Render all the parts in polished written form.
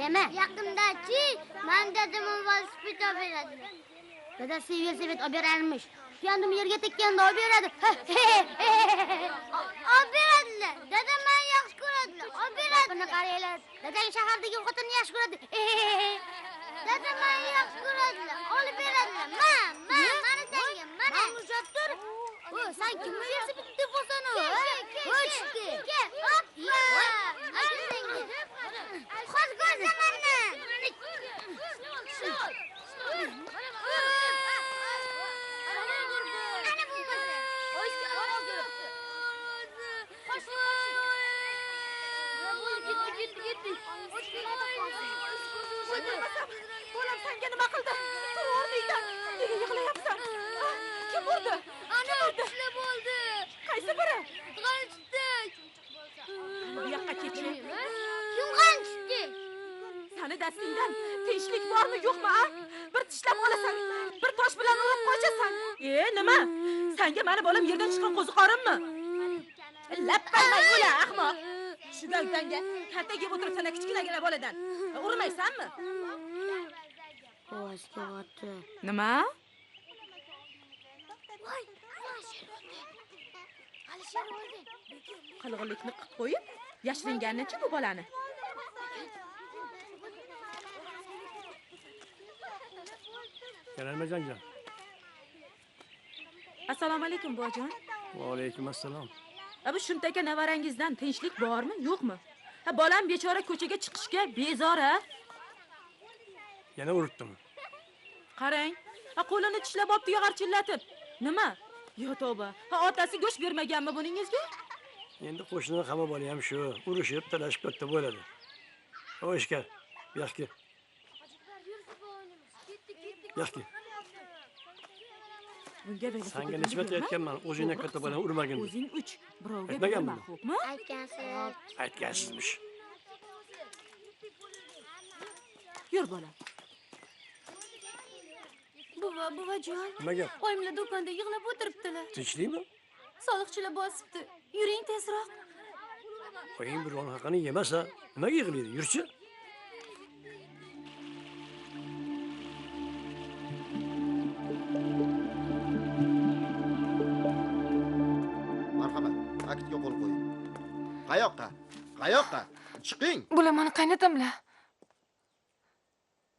dema. Yaqindachi, men dadam velosiped olib beradi. Dadasi velosiped olib berarmish. Kendim yerga tekkanda olib beradi. Olib beradilar. Dadam meni yaxshi ko'radilar. Olib beradi. Buni qaranglar. Dadam shahardagi xotinni yaxshi ko'radi. Dadam meni yaxshi ko'radilar. Olib beradilar. Mana senga, mana. Mujatdir. Sen kimga velosiped deb bo'lsan u? O'chdi. Hoppa. Mana senga. Qo'z ko'rsamanni. Bolam senga nima qildi? Tur o'rningdan. Nega yig'layapsan? Kim urdi? Ana kuchli bo'ldi. Qaysi biri? G'alchdi. Bu yoqqa ketchi. Kim g'alchdi? Sani dastingdan tinchlik bormi yo'qmi, a? Bir tishlab olasan, bir tosh bilan urib qochasan. Nima? Senga meni bolam yerdan chiqqan qo'ziqorinmi? Lab qo'ymay o'la, ahmoq. Shu galtanga katta yeb o'tiribsan kichkinagina boladan. Urmaysanmi? Ovozga o'tdi. Nima? Voy, Alisher o'ldi. Qilg'inlikni qilib qo'yib, yashiringanini-chi bu bolani? Kalalmajonjon. Assalomu alaykum buvajon. Va alaykum assalom. Bu shuntaga navarangizdan tinchlik bormi, yo'qmi? Bolam bechora ko'chaga chiqishga bezora. Yana uribdimi? Qarang, qo'lini tishlab olibdi yog'archillatib. Nima? Yo tavba. Otasi go'sht bermaganmi buningizga? Endi qo'shni hamma bola ham shu, urushib, talashib katta bo'ladi. O'shkar, yaxki. Yaxki. Bunga beli. Senga nisbat aytganman, o'zingga katta bola urmagin. O'zing uch, birovga Aytmaganmi? berma, xo'pmi? Aytgansiz. Aytgansizmish. Yur bolam. Buvajon. Nimaga? Oyimlar do'konda yig'lab o'tiribdilar. Tinchlikmi? Soliqchilar bosibdi. Yuring tezroq. Oying biron haqini yemasa, nimaga yig'laydi? Yurchi. Marhamat, aktga qo'l qo'ying. Qayoqqa? Qayoqqa? Chiqing. Bular meni qaynatamlar.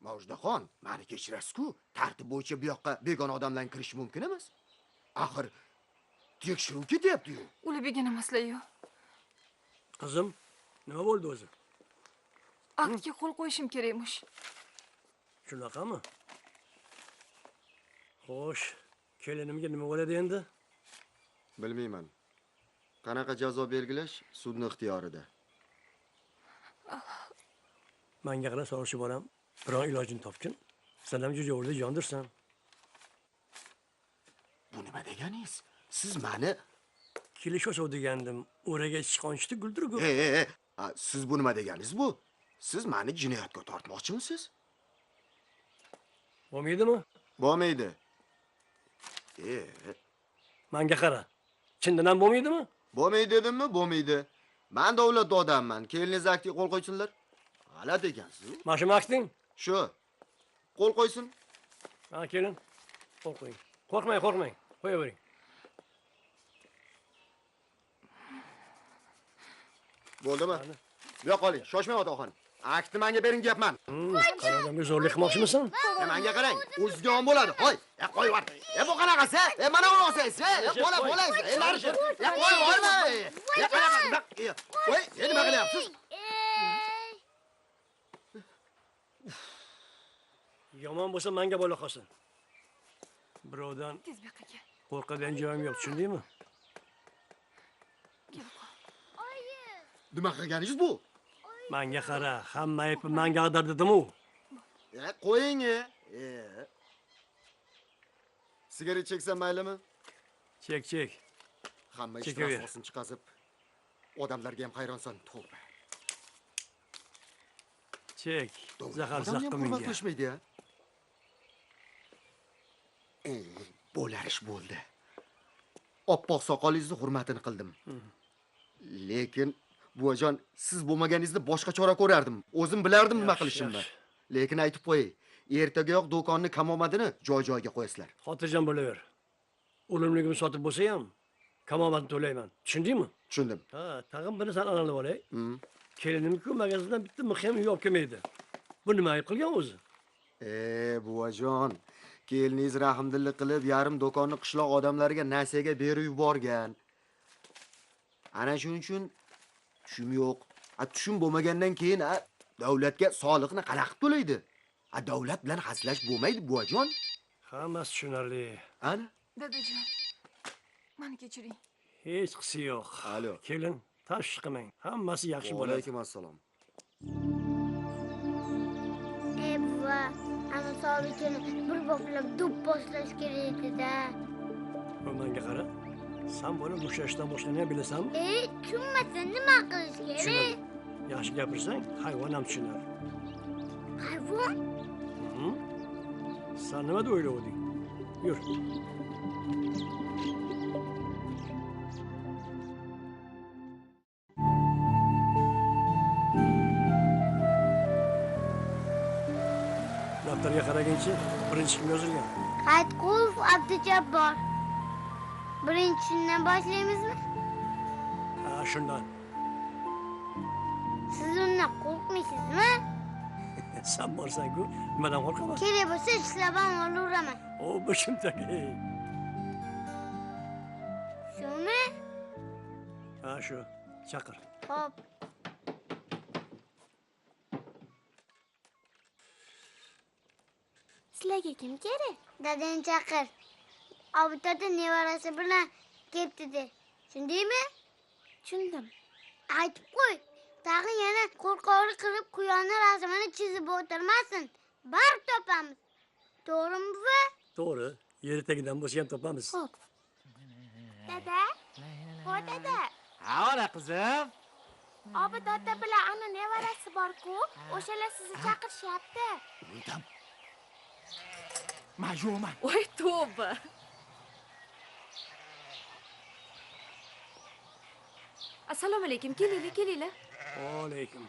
Mavjdaxon, meni kechirasiz-ku. Tartib bo'yicha bu yoqqa begona odamlarning kirishi mumkin emas. Axir tekshiruv ketyapti-yu. Ular begona emaslar-yu. Qizim, nima bo'ldi o'zi? Aktga qo'l qo'yishim kerakmish. Shunaqami? Xo'sh, kelinimga nima bo'ladi endi? Bilmayman. Qanaqa jazo belgilash sudning ixtiyorida. Menga qara so'rashib bolam, biron ilojini topgin. Sen ham jo'jovurda jondirsan. Bu nima deganingiz? Siz meni Kelishoshuv degandim. O'raga chiqonchdi guldirgu. siz bu nima deganingiz bu? Siz meni jinoyatga tortmoqchimisiz? Bo'lmaydimi? Bo'lmaydi. Menga qara. Chindan ham bo'lmaydimi? Bo'lmaydi dedimmi? Bo'lmaydi. Men davlat odamman. Keliningiz aktga qo'l qo'ysinlar. G'alati ekansiz. Mana shu makting. Shu. Qo'l qo'ysin. Ha, kelin. Qo'l qo'ying. Qo'rqmang. Qo'yavering. Bo'ldimi? Bu yoqqa oling. Shoshmang otaxon. Aktni menga bering deyapman. Qarodamga zo'rlik qilmoqchimisan? Menga qarang. O'zizga ham bo'ladi. Qo'y. Qo'y var. Bu qanaqasi? Mana bu o'xshaysiz. Bola. Nari shu. Qo'y, qo'yma. Qanaqa? Qo'y. Nima qilyapsiz? Yomon bo'lsa menga bola qolsin. Birovdan Tez bu yoqqa. qo'rqadigan joyim yo'q, tushundingmi? Nima qilganingiz bu? Menga qara, hamma aybi menga ag'dar dedim-u. Qo'ying. Sigaret cheksam maylimi? Chek. Hamma Chekaver. ishtirosini chiqazib, odamlarga ham hayronsan, tavba. Chek. Zahar Odamni ham zaqqa hurmat menga. qilishmaydi-ya. Bo'larish bo'ldi. Oppoq soqolingizni hurmatini qildim. Lekin buvajon, siz bo'lmaganingizda boshqacha ko'rardim. O'zim bilardim nima Yaxshi, qilishimni. yaxshi. Lekin aytib qo'yay, ertagayoq do'konni kamomadini joy-joyiga qo'yasizlar. Xotirjam bo'laver. O'limligimni sotib bo'lsa ham kamomatni to'layman. Tushundingmi? Tushundim. Ha, tag'in buni san anglab olay. Kelinimku magazindan bitta mixim yop kelmaydi. Bu nima ayb qilgan o'zi? Buvajon, keliningiz rahmdillik qilib yarim do'konni qishloq odamlariga nasiyaga berib yuborgan. Ana shuning uchun tushum yo'q. Tushum bo'lmagandan keyin davlatga soliqni qanaqib to'laydi? Davlat bilan haslash bo'lmaydi, buvajon. Hammasi tushunarli. Ana, Dadajon, meni kechiring. Hech qisi yo'q. Alo. Kelin, tashvish qilmang. Hammasi yaxshi bo'ladi. Alaykum assalom. Buva, ana solikini bir boplab do'pposlash kerak edi-da. Bu menga qara. Sen buni mushashdan boshqa ne bilasanmi? Tushunmasa nima qilish kerak? Tushunadi. Yaxshi gapirsang, hayvon ham tushunar. Hayvon? Sen nima deb o'ylavding? Yur. Daftarga qaraguncha birinchi kim yozilgan? Qaytqulov Abdujabbor. Birinchisidan boshlaymizmi? Ha, shundan. Siz undan qo'rqmaysizmi? Sen borsan-ku, nimadan qo'rqaman? Kerak bo'lsa ishlab ham olaveraman. O, boshimdagi. Shumi? Ha, shu. Chaqir. Xo'p. Sizlarga kim kerak? Dadang chaqir. Obidada nevarasi bilan ketdi-de. Tushundingmi? Tushundim. Aytib qo'y. Tag'in yana qo'rqoqlik qilib quyonni rasmini chizib o'tirmasin. Barib topamiz. To'g'rimi buva? To'g'ri. Yer tagidan bo'lsa ham topamiz. Xo'p. Dada? Xo'p dada. Ana qizim. Obid ota bilan ana nevarasi bor-ku, o'shalar sizni chaqirishyapti. O'ydam. Majuma. Voy tavba. Assalomu alaykum. Kelinglar. Alaykum.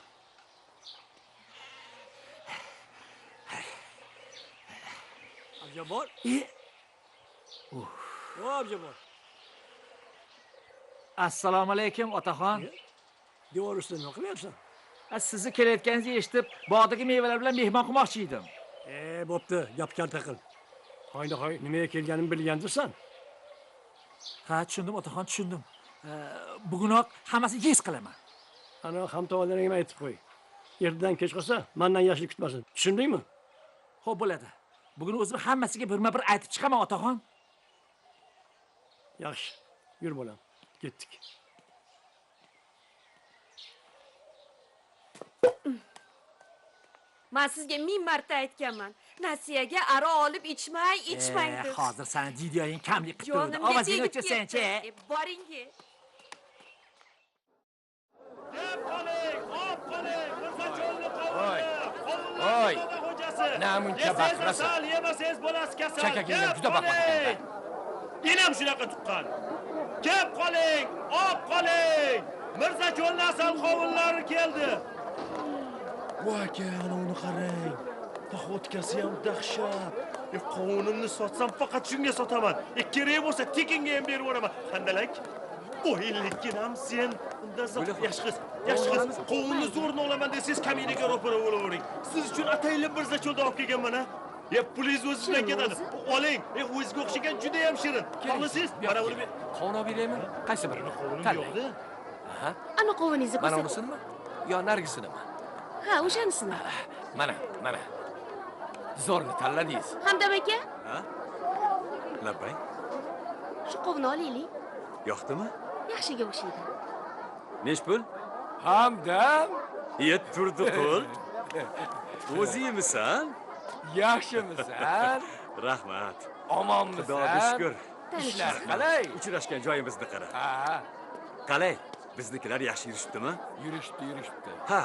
Abjabor. Abjabor. Assalomu alaykum otaxon. Devor ustida nima qilyapsan? Sizni kelayotganingizni eshitib, bog'dagi mevalar bilan mehmon qilmoqchi edim. Bo'pti, gap kalta qil. Hoynahoy nimaga kelganimni bilgandirsan? Ha, tushundim otaxon, tushundim. Bugunoq hammasini his qilaman. Ana hamtovollaringga aytib qo'y. Ertadan kech qolsa, mendan yaxshilik kutmasin. Tushundingmi? Xo'p bo'ladi. Bugun o'zim hammasiga birma-bir aytib chiqaman otaxon. Yaxshi. Yur bolam. Ketdik. Men sizga 1000 marta aytganman. Nasiyaga aro olib ichmang deb. Hozir seni didiyoying kamlik qilib turdi. Jonimga Ovozingni tegib o'chirsanchi. ketdi. Boring. Oy, namuncha baqirasan. Yemasangiz bo'lasiz kasal. Chakaginglar juda baqiradi ekan. Menam shunaqa tuqqan. Kelib qoling, olib qoling. Mirzacho'lning asal qovunlari keldi. Voy aka, ana uni qarang. Paxotkasi ham dahshat. Qovunimni sotsam faqat shunga sotaman. Kerak bo'lsa tekinga ham berib yuboraman. Qandalak? O'yinlikkinam sen. Unda yaxshi qiz. Qovunni zo'rni olaman desangiz kaminaga ro'para bo'lavering. Siz uchun ataylab Mirzacho'ldan olib kelganman a. Pulingiz o'z bilan ketadi. Oling. O'zingizga o'xshagan juda ham shirin. Xohlasiz? Mana buni Qovun olib beraymi? Qaysi birini? qovunim yo'qda. Ana qovuningizni Mana ko'rsating. unisini yo narigisinimi? Ha, o'shanisini. Mana. Zo'rni tanladingiz. Hamdam aka, Ha? Labbay. shu qovunni olaylik. Yoqdimi? Yaxshiga o'xshaydi. Nech pul? Hamdam, Yet turdi qo'l. O'zingmisan? yaxshimisan? Rahmat. Omonmisan? Xudoga shukr. Ishlar qalay? Uchrashgan joyimizni qara. Ha, Qalay? Biznikilar yaxshi yurishibdimi? yurishdi. Ha,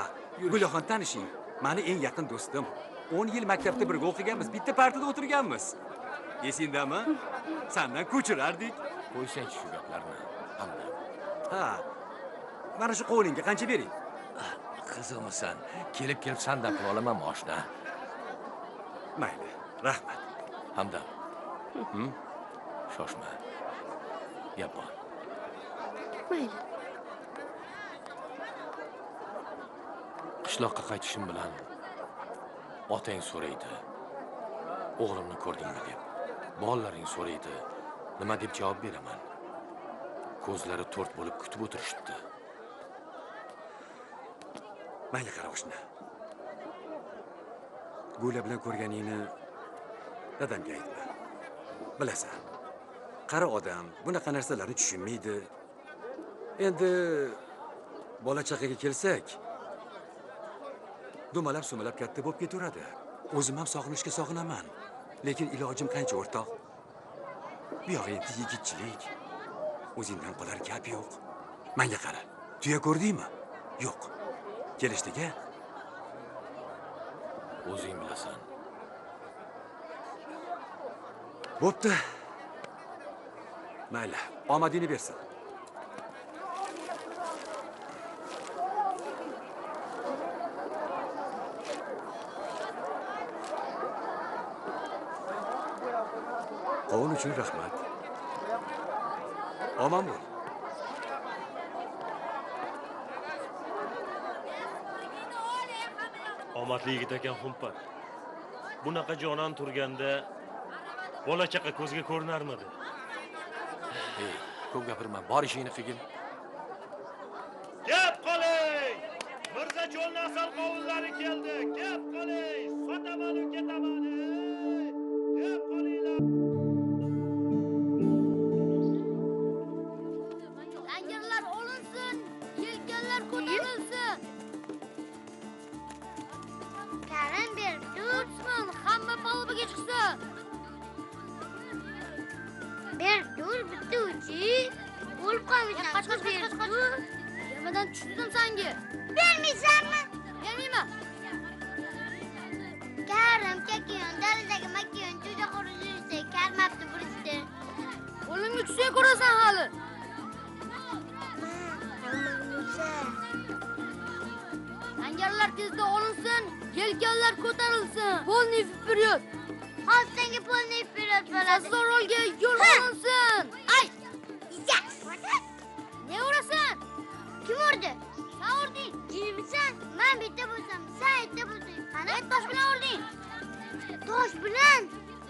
Guloxon tanishing. Meni eng yaqin do'stim. 10 yil maktabda birga o'qiganmiz, bitta partada o'tirganmiz. Esingdami? Sendan ko'chirardik. Qo'ysang shu gaplarni. Hamdam. Ha. Mana shu qo'lingga qancha bering? Qiziqmisan? Kelib sandan pul olaman moshina. Mayli, rahmat. Hamdam. Shoshma. Gap bor. Mayli. Qishloqqa qaytishim bilan otang so'raydi. O'g'limni ko'rdingmi deb. Bolalaring so'raydi. Nima deb javob beraman? Ko'zlari to'rt bo'lib kutib o'tirishibdi. Mayli qara oshna. Gula bilan ko'rganingni dadamga aytma. Bilasan, qari odam bunaqa narsalarni tushunmaydi. Endi bola chaqaga kelsak, dumalab sumalab katta bo'lib ketaveradi. O'zim ham sog'inishga sog'inaman, lekin ilojim qancha o'rtoq? Bu yoq endi yigitchilik. O'zingdan qolar gap yo'q. Menga qara. Tuya ko'rdingmi? Yo'q. Kelishdiga O'zing bilasan. bo'pti. Mayli, omadingni bersin. Qovun uchun rahmat. Omon bo'l. Omadli yigit ekan Xumpar. Bunaqa jonon turganda bola chaqa ko'zga ko'rinarmidi? Ey, ko'p gapirma, bor ishingni qilgin. Gap qoling! Mirza Cho'lnasal qovullari keldi. Gap qoling! Sotaman u ketaman. Gap qolinglar. Langarlar olinsin, yelkanlar ko'tarilsin. Karim ber, tutsin, hamma palubaga chiqsin. Ber, dur, bitta uchi. O'lib qolmaysan. Qachqash ber. Yamadan tushdim senga. Bermaysanmi? Bermayman. Karim kakiyon, daladagi makiyon, juda qurilishdi, karmabdi burishdi. Qo'limga tushsa ko'rasan hali. Langarlar tezda olinsin, yelkanlar ko'tarilsin. Polniy vperyod. Hozirgi polniy vperyod bo'ladi. Zorolga yo'l olinsin. Ay! Ne urasan? Kim urdi? Sen urding. Kimsan? Men bitta bo'lsam, sen bitta bo'lsang. Qani tosh bilan urding? Tosh bilan?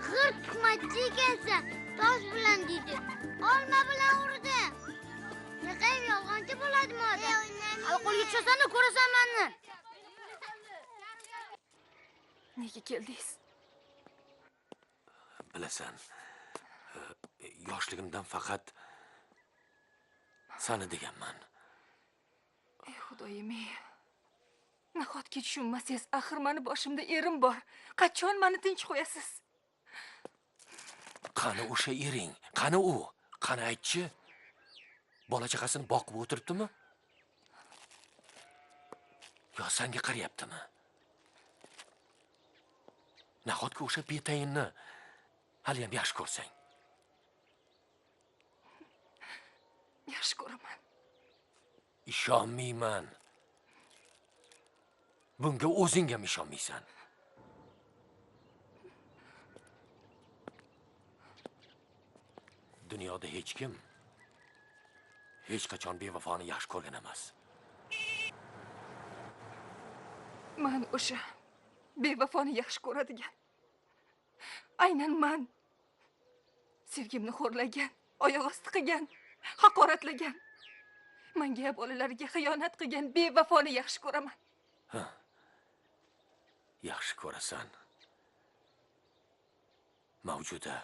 G'ir tuhmatchi ekansan. Tosh bilan deydi. Olma bilan urdi. Naqayim yolg'onchi bo'ladimi odam? Al qo'lga tushasan-da ko'rasan menni. Nega keldingiz? Bilasan, yoshligimdan faqat sani deganman. Ey xudoyim, nahotki tushunmasangiz, axir meni boshimda erim bor. Qachon meni tinch qo'yasiz? Qani o'sha ering? Qani u? Qani aytchi? Bola chaqasini boqib o'tiribdimi? Yo senga qarayaptimi? Nahotki o'sha betayinni hali ham yaxshi ko'rsang? Yaxshi ko'raman. Ishonmayman. Bunga o'zing ham ishonmaysan. Dunyoda hech kim hech qachon bevafoni yaxshi ko'rgan emas. Men o'sha bevafoni yaxshi ko'radigan. Aynan men sevgimni xo'rlagan, oyoq osti qilgan, haqoratlagan, menga bolalariga xiyonat qilgan bevafoni yaxshi ko'raman. Yaxshi ko'rasan. Mavjuda.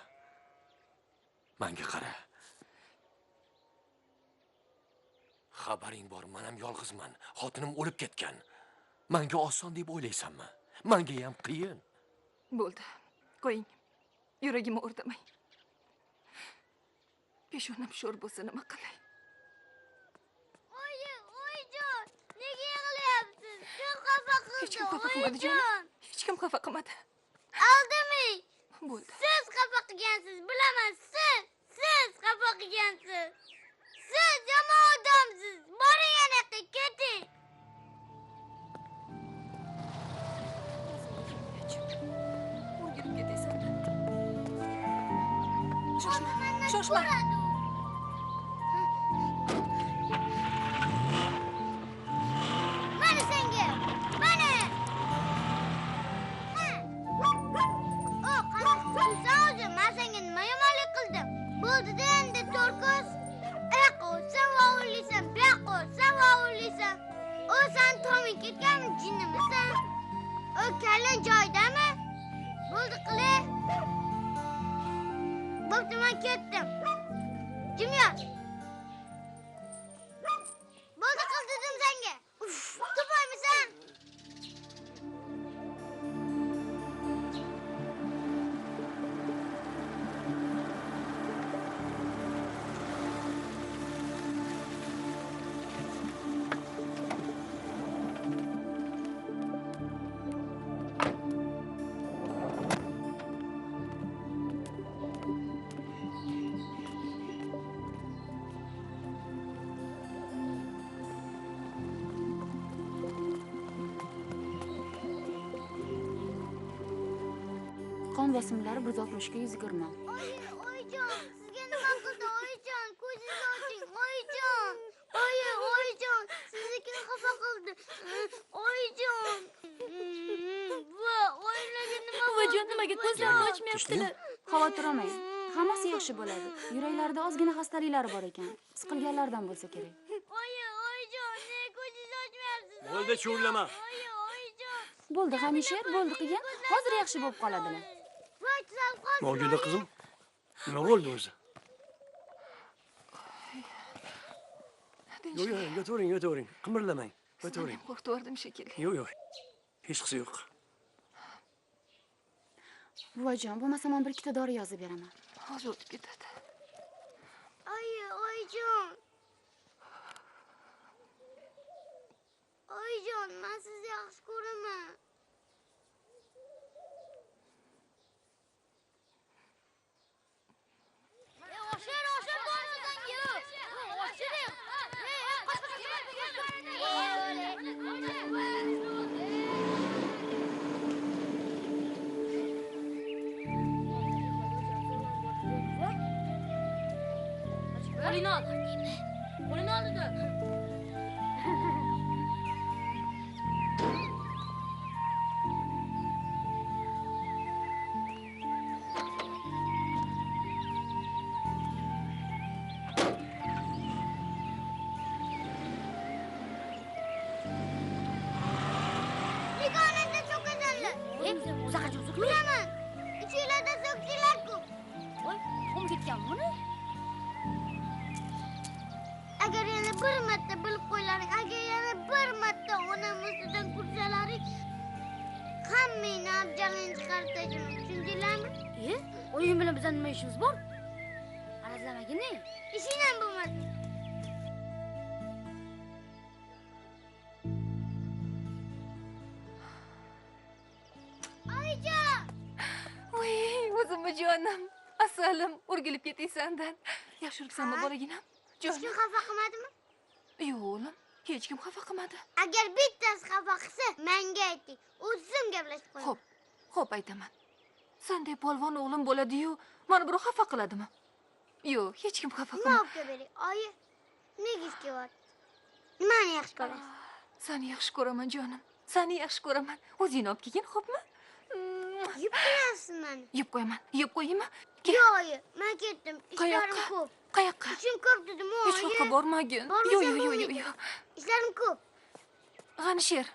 Menga qara. Xabaring bor, men ham yolg'izman. Xotinim o'lib ketgan. Menga oson deb o'ylaysanmi? Menga ham qiyin. Bo'ldi. Qo'ying. Yuragimni o'rtamang. Peshonam sho'r bo'lsa nima qilay? Oyijon, nega yig'layapsiz? Kim xafa qildi? Hech kim xafa qilmadi jonim. Hech kim xafa qilmadi. Aldamay. Bo'ldi. Siz xafa qilgansiz, bilaman. Siz xafa qilgansiz. Siz yomon odamsiz. Boring yana keting. O'rgilib ketasan. Shoshma. Mana senga. Mana. O, qanaqa o'zi? Men senga nima yomonlik qildim? Bo'ldi-da endi to'rko'z. Qo'ysan vovullaysan, qo'ysan vovullaysan. O sen to'ming ketganmi, jinnimisan? O kallang joyidami? Bo'ldi qile. Bo'pti, men ketdim. Jim yur. Bo'ldi qil dedim senga. To'paymisan? Qon bosimlari 160 ga 120. Oyijon, sizga nima qildi oyijon? Ko'zingizni oching, oyijon. Oyijon, siznikini xafa qildi. Oyijon. Va, oilaga nima bo'ldi? Buvajon nimaga ko'zlarini ochmayaptilar? Xavotir olmang. Hammasi yaxshi bo'ladi. Yuraklarida ozgina xastaliklari bor ekan. Siqilganlardan bo'lsa kerak. Oyijon, nega ko'zingizni ochmayapsiz? Bo'ldi, cho'llama. Oyijon. Bo'ldi, Hamisher, bo'ldi qilgan. Hozir yaxshi bo'lib qoladilar. Voy, tuzalib qoldi. Mavjuda qizim. Nima bo'ldi o'zi? Yo'q, yotavering. Qimirlamang. Yotavering. Qo'rqitvordim shekilli. Yo'q. Hech qisi yo'q. Buvajon, bo'lmasa men bir ikkita dori yozib beraman. Hozir o'tib ketadi. Oyijon. Oyijon, men sizni yaxshi ko'raman. Oshir bor o'zingga. Oshiring. Qo'lini ol. Qo'lini ol dedi. Begonada so'kazanlar. O'zi qachon so'kdi? Bilaman. Ichinglarda so'kdilar-ku. Voy, qum ketgan buni. Agar yana bir marta bilib qo'ylaring, agar yana bir marta onam ustidan kursalaring, hammangni abjalingni chiqarib tashlaman. Tushundinglarmi? Oyim bilan bizning nima ishimiz bor? Arazlamagin-ne? Ishing ham bo'lmadi. Oyijon! Voy, o'zimmi jonim. Asalim, o'rgilib ketaysandan. Yaxshi yuribsanmi, bolaginam? Hech kim xafa qilmadimi? Yo'q, o'g'lim. Hech kim xafa qilmadi. Agar bittasi xafa qilsa, menga ayting. O'zim gaplashib qo'yaman. Xo'p, aytaman. Sendek polvon o'g'lim bo'ladi-yu, meni birov xafa qiladimi? Yo'q, hech kim xafa qilmadi. Nima olib bering? Oyi, nega kelyapti? Nimani yaxshi ko'rasiz? Seni yaxshi ko'raman, jonim. Seni yaxshi ko'raman. O'zingni olib kelgin, xo'pmi? Yeb qo'yasiz meni. Yeb qo'yaman. Yeb qo'yaymi? Yo'q, oyi, men ketdim. Ishlarim ko'p. Qayoqqa? Ishim ko'p dedim, oyi. Hech yoqqa bormagin. Yo'q. Ishlarim ko'p. G'anisher.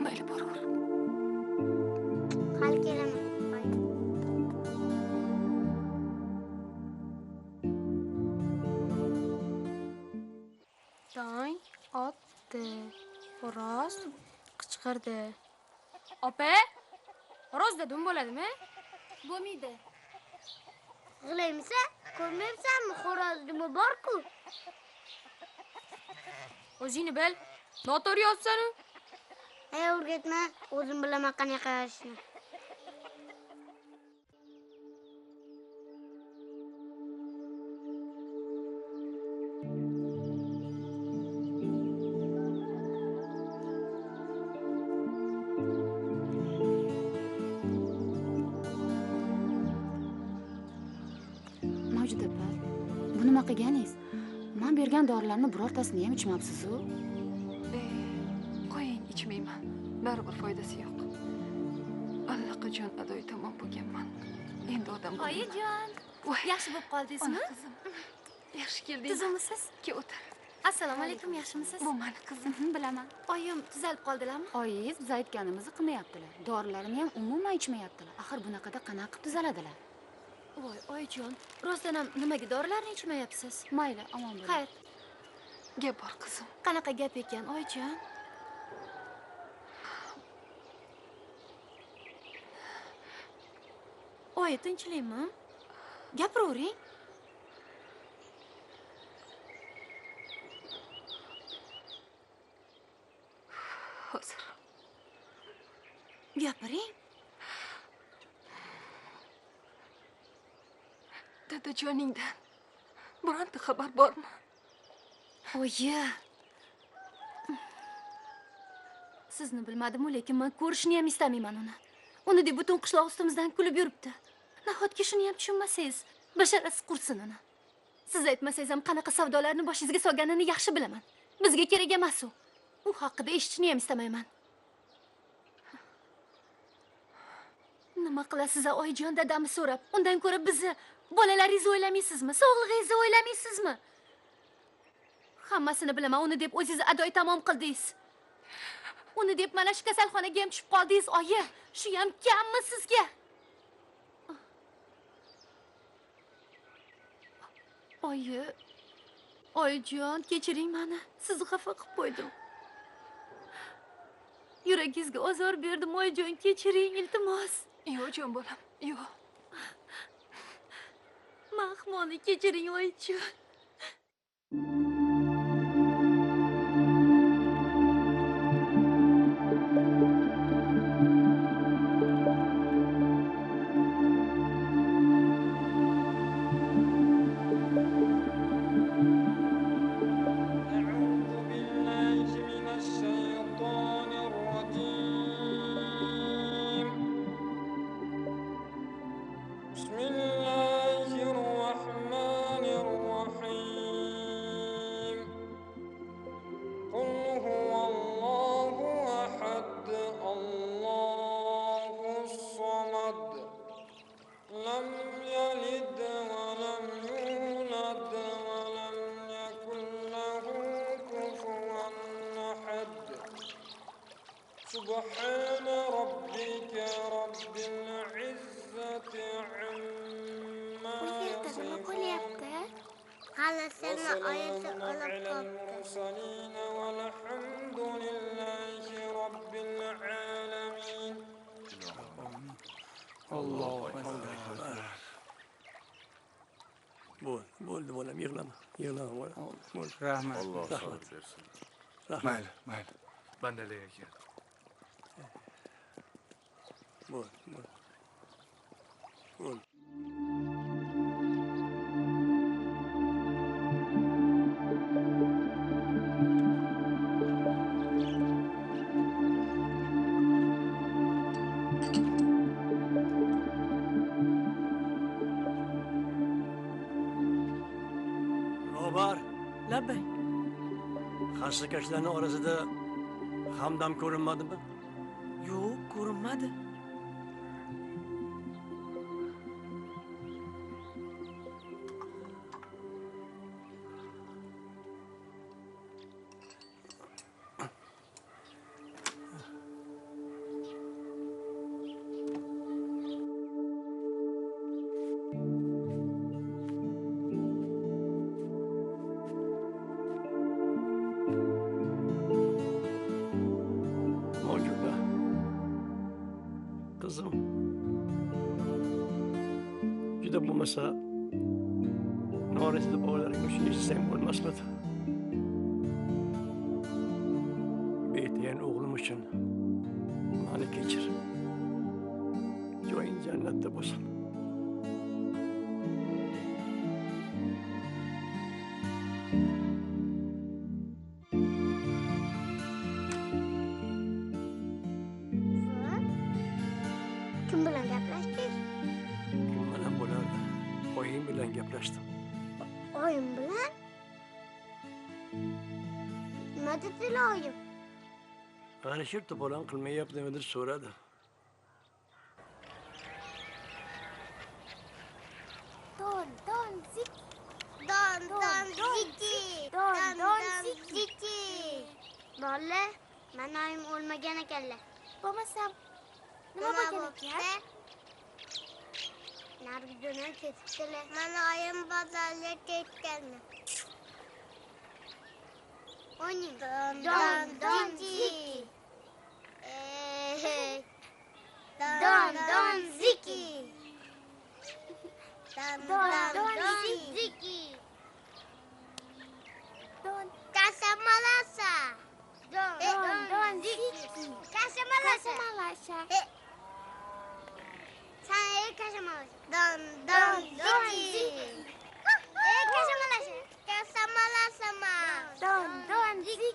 Mayli, boraver. Hali kelaman. Tong otdi. Xo'roz qichqirdi. Opa, xo'roz dedim bo'ladimi? Bo'lmaydi. G'ilaymisan? Ko'rmayapsanmi? Xo'roz nima bor-ku? O'zingni bil. Noto'g'ri yozsan-u. O'rgatma. O'zim bilaman qanaqa yozishni. nima qilganingiz? Men bergan dorilarni birortasini ham ichmabsiz-ku. Qo'ying, ichmayman. Baribir foydasi yo'q. Allaqachon adoy tamom bo'lganman. Endi odam bo'laman. Oyijon, yaxshi bo'lib qoldingizmi? Qizim. Yaxshi keldingiz. Tuzimisiz? Kel o'tir. Assalomu alaykum, yaxshimisiz? Bu mani qizim. Bilaman. Oyim tuzalib qoldilarmi? Oyingiz biz aytganimizni qilmayaptilar. Dorilarini ham umuman ichmayaptilar. Axir bunaqada qanaqa qilib tuzaladilar? Voy, oyijon, rostdan ham nimaga dorilarni ichmayapsiz? Mayli, omon bo'ling. Xayr, Gap bor qizim. qanaqa gap ekan, oyijon? Oyi, tinchlikmi? Gapiravering. Hozir. Gapiring. Dadajoningdan bironta xabar bormi? Oyi. Sizni bilmadim-ku, lekin men ko'rishni ham istamayman uni. Uni deb butun qishloq ustimizdan kulib yuribdi. Nahotki shuni ham tushunmasangiz, basharasi qursin uni. Siz aytmasangiz ham qanaqa savdolarni boshingizga solganini yaxshi bilaman. Bizga kerak emas u. U haqida eshitishni ham istamayman. Nima qilasiz, oyijon, dadamni so'rab, undan ko'ra bizni bolalaringizni o'ylamaysizmi? Sog'lig'ingizni o'ylamaysizmi? Hammasini bilaman, uni deb o'zingiz adoy tamom qildingiz. Uni deb mana shu kasalxonaga ham tushib qoldingiz, oyi. Shu ham kammi sizga? Oyi. Oyijon, kechiring meni. Sizni xafa qilib qo'ydim. Yuragingizga ozor berdim, oyijon, kechiring, iltimos. Yo'q, jon bolam, yo'q. Mahmoni kechiring, oyijon. سبحان ربك رب العزة عما يصفون وسلام على المرسلين والحمد لله رب العالمين. الله أكبر. bo'ldi bolam, yig'lama bolam. Rahmat. Alloh sabr bersin. Mayli. Bandalik ekan. Bo'ldi. Robar, Labbay. xarsakashlarning orasida Hamdam ko'rinmadimi? Yo'q, ko'rinmadi. Qizim, juda bo'lmasa norisida bolalarga shuni eshitsang bo'lmasmidi? Betiyan o'g'lim uchun meni kechir. Joying jannatda bo'lsin. Kim bilan gaplashdingiz? Kim bilan bo'lardi? Oying bilan gaplashdim. oyim bilan? Nima dedilar oyim? G'anishir to'polon qilmayapti nimadir so'radi. Don ziki. Don ziki. Don ziki. Bola, mana oyim o'lmagan ekanlar. Bo'lmasam nima bo'lgan ekan? Nargidan ketibdilar. Mana oyim bozorga ketganmi? Oyim don ziki. Don ziki. Don ziki. Don kasamalasa. Don ziki. Kasamalasa. Sen kasamalasa. Don ziki. Kasamalasa. Kasamalasa ma. Don ziki.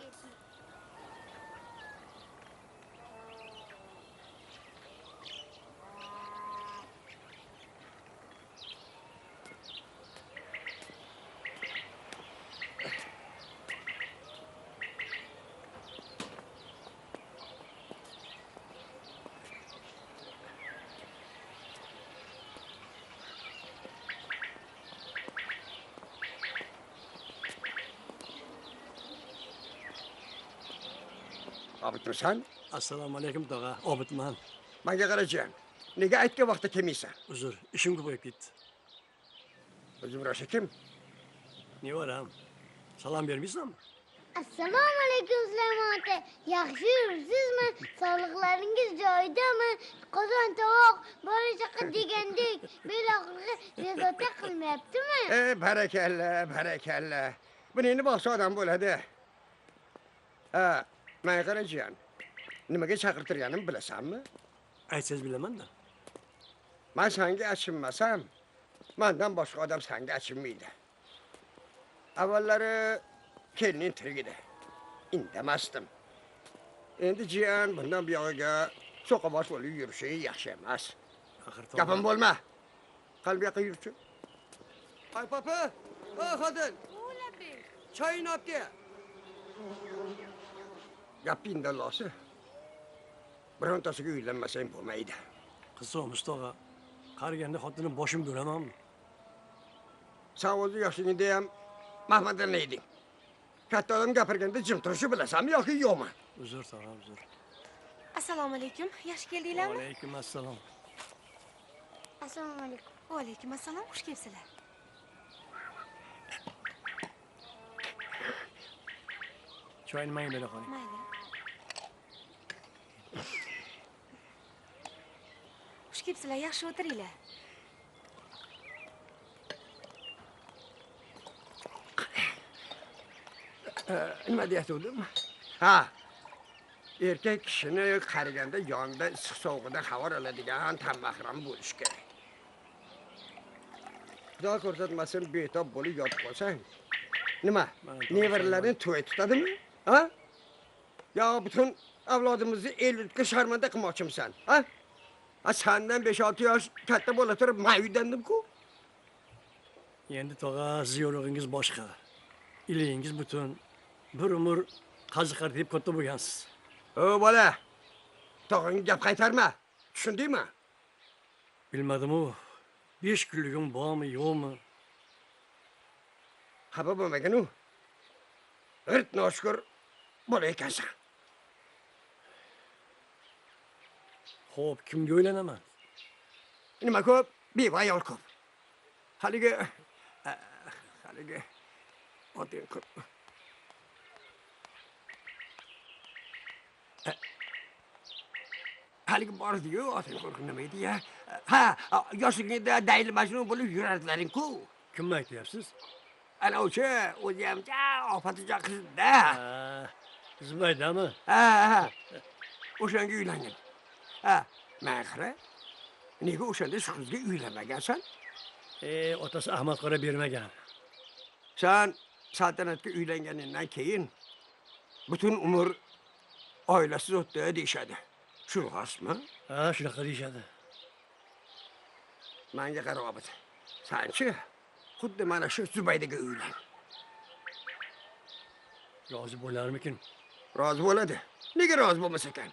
Obidmisan? Assalomu alaykum tog'a. Obidman. Menga qarachi. Nega aytgan vaqtda kelmaysan? Uzr, ishim ko'p bo'lib ketdi. O'zim rosa kim? Nevaram. Salom bermaysanmi? Assalomu alaykum Sulaymon aka. Yaxshi yuribsizmi? Sog'liqlaringiz joyidami? Qozon tovoq, bola chaqa degandek beloqqa bezovta qilmayaptimi? Barakalla, barakalla. Buni endi boqsa odam bo'ladi. Ha, menga qarachiyan. Nimaga chaqirtirganimni bilasanmi? Aytsangiz bilaman-da. Men senga achinmasam, mendan boshqa odam senga achinmaydi. Avvallari kelinin tirigida indamasdim. Endi jiyan bundan buyog'iga so'qabosh bo'lib yurishi yaxshi emas. Gapim bo'lma. Qalb yoqqa yurchi. Ay papa, xotin. Choyni olib kel. Gaping dalosi. Birontasiga uylanmasang bo'lmaydi. Qiziq Mustafa. Qariganda xotinim boshim ko'ramanmi? Sen o'zi yoshligingda ham Mahmaddan eding. Katta odam gapirganda jim turishni bilasanmi yoki yo'qmi? Uzr, tog'a, uzr. Assalomu alaykum. Yaxshi keldinglarmi? Va alaykum assalom. Assalomu alaykum. Va alaykum assalom. Xush kelibsizlar. Choyni menga bera qoling. Mayli. Xush kelibsizlar. Yaxshi o'tiringlar. Nima deyatuvdim? Ha. Erkak kishini qariganda yonida issiq sovug'idan xabar oladigan tanbahram bo'lish kerak. Xudo ko'rsatmasin betob bo'lib yotib qolsang, nima? Nevaralaring to'y tutadimi? Ha? Yo butun avlodimizni el yurtga sharmanda qilmoqchimisan, ha? Sendan 5-6 yosh katta bo'la turib men uylandim-ku. Endi tog'a ziyolig'ingiz boshqa. Ilingiz butun. Bir umr qaziqar deb katta bo'lgansiz. O bola. Tog'ang gap qaytarma. Tushundingmi? Bilmadim-u. 5 kunligim bormi, yo'qmi? Xabar bo'lmagan-u. G'irt noshkur bola ekansan. Xo'p, kimga o'ylanaman? Nima ko'p? Bevayol ko'p. Haligi oting ko'p. Haligi bordi-yu, oting ko'p nima edi-ya? Ha, yoshligingda dayli majnun bo'lib yurardilaring-ku. Kimni aytyapsiz? Ana o'sha o'zi ham ofatijon qiz-da. Zubaydami? Ha. O'shanga uylangan. Ha, men qara. Nega o'shanda shu qizga uylanmagansan? Otasi Ahmad qora bermagan. Sen saltanatga uylanganingdan keyin butun umr oilasiz o'tdi deyishadi. Shu rostmi? Ha, shunaqa deyishadi. Menga qara Obid. Sanchi xuddi mana shu Zubaydaga uylan. Rozi bo'larmikin? Rozi bo'ladi. Nega rozi bo'lmas ekan?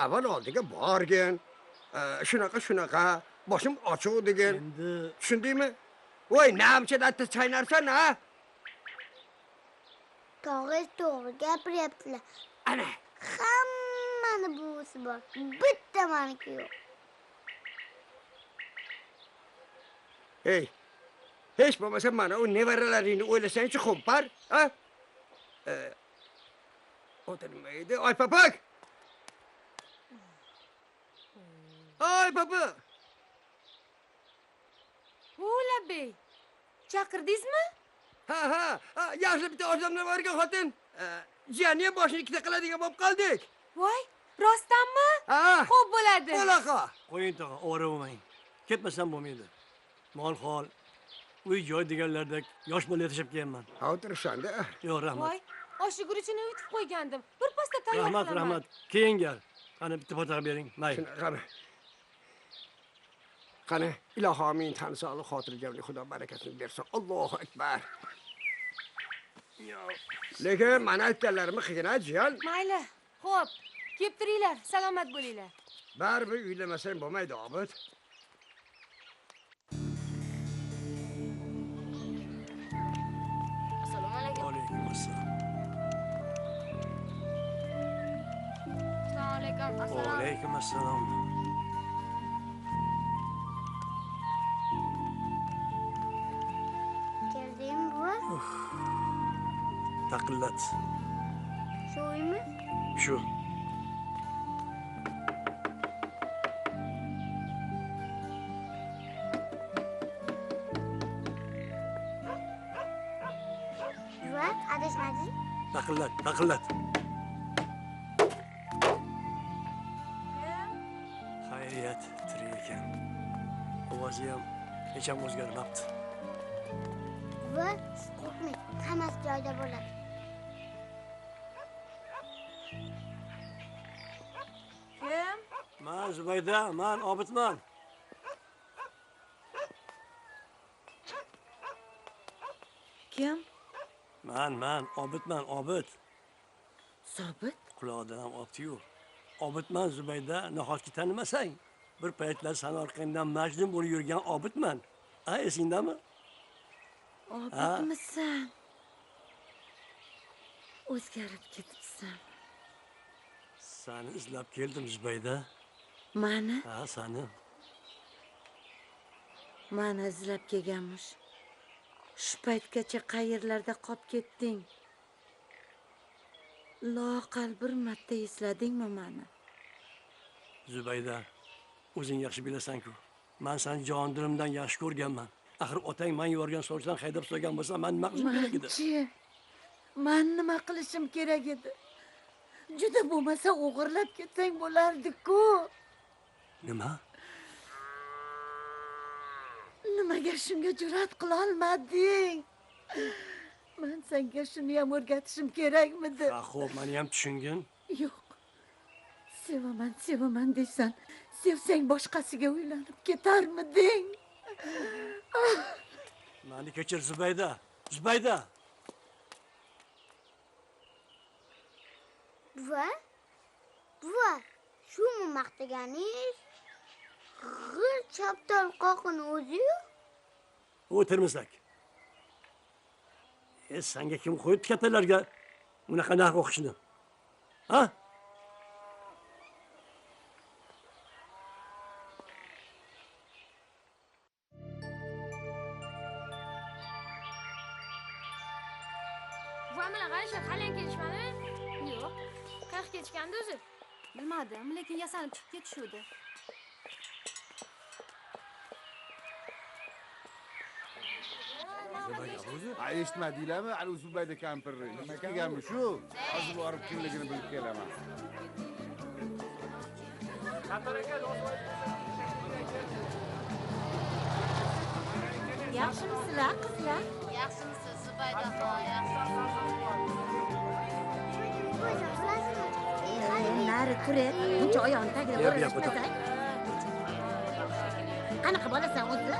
Avval oldiga borgin. Shunaqa, boshim ochiq degan. Endi tushundingmi? Voy, namcha datta chaynarsan, ha? To'g'ri gapiryaptilar. Ana, Hammani buvisi bor. Bitta meniki yo'q. hey. Hech bo'lmasa mana u nevaralaringni o'ylasang-chi, xo'par, ha? O'tirmaydi. Oy, papak! Oy, papa! O'labey, chaqirdingizmi? Ha, yaxshi bitta odamlar borgan xotin. Jiyani ham boshini ikkita qiladigan bo'lib qoldik. Voy, rostdanmi? Ha. Xo'p bo'ladi. Bo'laqa. qo'ying tog'a, ovora bo'lmang. Ketmasam bo'lmaydi. Mol-hol, uy-joy deganlardek yosh bola yetishib kelman. Ha, o'tirishanda. Yo'q, rahmat. Voy, oshi guruchini yutib qo'ygandim. Bir pasda tayyor Rahmat, qilaman. rahmat. Keyin gal. Qani bitta fotoga bering. Mayli. Qani. Qani, iloho amin, tani sog'lik, xotirjamlik, Xudo barakatini bersin. Allohu akbar. Lekin mana aytganlarimni qilgin-a, jiyan. Mayli. Xo'p, kelib turinglar, salomat bo'linglar. Baribir uylamasang bo'lmaydi, Obid. Assalomu alaykum. Alaykum assalom. Assalomu alaykum. Alaykum assalom. Keldingmi buva? Taqillat. Shu uymi? Shu. Buva, adashmading? Taqillat. Xayriyat, tirik ekan. Ovozi ham hech ham o'zgarmabdi. Buva, siz qo'rqmang, hammasi joyida bo'ladi. Kim? Man Zubayda, man Obidman. Kim? Man Obidman, Obid. Sobit? Quloqdan ham opti-yu. Obidman Zubayda, nahotki tanimasang? Bir paytlar san orqangdan majnun bo'lib yurgan Obidman. Ha, esingdami? Obidmisan? O'zgarib ketibsan. Seni izlab keldim Zubayda. Mani? Ha, seni. Mani izlab kelganmish. Shu paytgacha qayerlarda qolib ketding? Loaqal bir marta esladingmi mani? Zubayda, o'zing yaxshi bilasan-ku. Men seni jon dilimdan yaxshi ko'rganman. Axir otang men yuborgan so'rsan haydab so'ygan bo'lsa, men nima qilishim kerak edi? Men nima qilishim kerak edi? Juda bo'lmasa o'g'irlab ketsang bo'lardi-ku. Nima? Nimaga shunga jur'at qila olmading? Men senga shuni ham o'rgatishim kerakmidi? Ha, xo'p, meni ham tushungin. Yo'q. Sevaman deysan. Sevsang boshqasiga uylanib ketarmiding? Meni kechir Zubayda. Zubayda. Buva, shumi maqtaganingiz? G'ir chaptal qoqini o'zi-yu? O'tirmasak. Senga kim qo'yibdi kattalarga unaqa narx o'qishni? Ha? Buvam bilan G'anisha haliyam kelishmadimi? Yo'q. Qayerga ketishgandi o'zi? Bilmadim, lekin yasanib chiqib ketishuvdi. Eshitmadinglarmi? Ana Zubayda kampirni. Nima kelganmi shu? Hozir borib kimligini bilib kelaman. Yaxshimisizlar, qizlar? Yaxshimisiz, Zubayda Nari turet, buncha oyog'ini tagida Yap, o'ralashmasang. Qanaqa bo'lasan o'zi?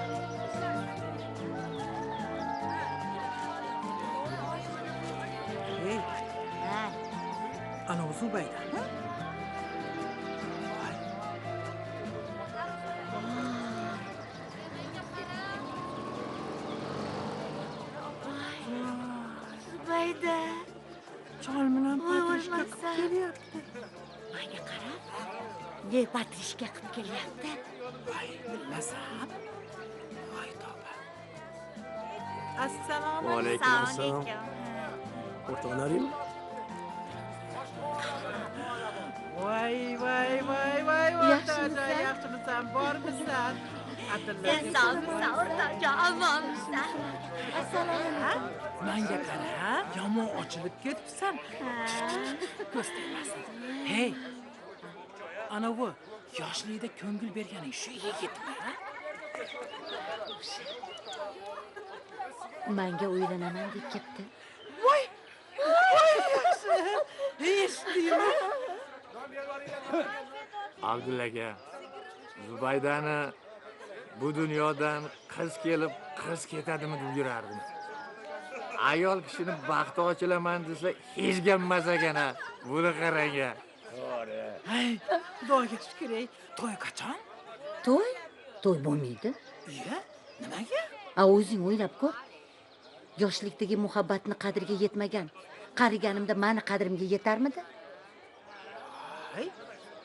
Zubayda. Zubayda. Chol bilan Voy, Patrishka o'lmasa. kelyapti. Menga qarab. Ne patrishka qilib kelyapti? Voy, bilmasam. Voy tavba. Assalomu Vaalaykum assalom. O'rtoqlarim. Voy, voy, voy, voy, o'rtacha, yaxshimisan, bormisan? Sen sog'misan, o'rtoqjon, omonmisan? Assalomu Menga qara, yomon ochilib ketibsan. Ko'z tegmasin. Hey, anavi yoshlikda ko'ngil berganing shu yigitmi? Menga uylanaman deb ketdi. Voy, voy, yaxshi. Eshitdingmi? Abdulla aka, Zubaydani bu dunyodan qiz kelib, qiz ketadimi deb yurardim. Ayol kishini baxti ochilaman desa hech gapmas ekan-a. Buni qarang-a. Hey, Xudoga shukr, ey. To'y qachon? To'y? To'y bo'lmaydi. Iya, nimaga? O'zing o'ylab ko'r. Yoshlikdagi muhabbatni qadriga yetmagan, qariganimda meni qadrimga yetarmidi? Hey,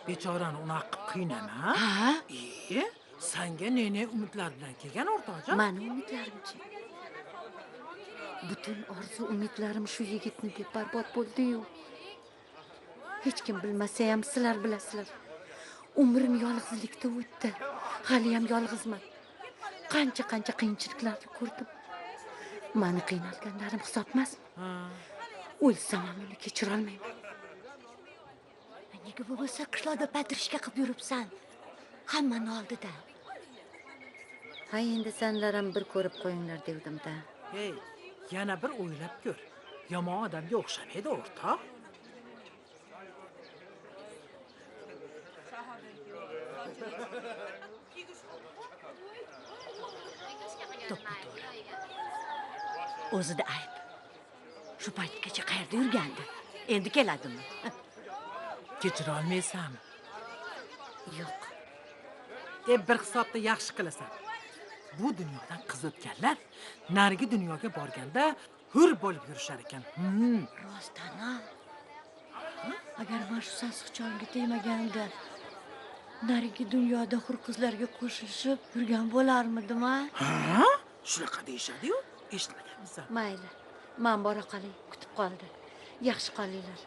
bechorani unaqa qiynama. Ha? Senga ne umidlar bilan kelgan o'rtoqjon? Meni umidlarimchi. Butun orzu umidlarim shu yigitni deb barbod bo'ldi-yu. Hech kim bilmasa ham sizlar bilasizlar. Umrim yolg'izlikda o'tdi. Hali ham yolg'izman. Qancha qiyinchiliklarni ko'rdim. Meni qiynalganlarim hisobmasmi? O'lsam ham uni kechira olmayman. Nega bo'lsa qishloqda patrishka qilib yuribsan? Hammani oldida. Ha, endi senlar ham bir ko'rib qo'yinglar devdim-da. Hey, yana bir o'ylab ko'r. Yomon odamga o'xshamaydi, o'rtoq. To'g'ri. O'zida ayb. Shu paytgacha qayerda yurgandi? Endi keladimi? Kechira olmaysanmi? Yo'q. Bir hisobda yaxshi qilasan. Bu dunyodan qiz o'tganlar narigi dunyoga borganda hur bo'lib yurishar ekan. Rostdan-a? Agar men shu sassiqchonga tegmaganimda narigi dunyoda hur qizlarga qo'shilishib yurgan bo'larmidim-a? Ha? Shunaqa deyishadi-yu, eshitmaganmisan? Mayli. Men bora qolay, kutib qoldi. Yaxshi qolinglar.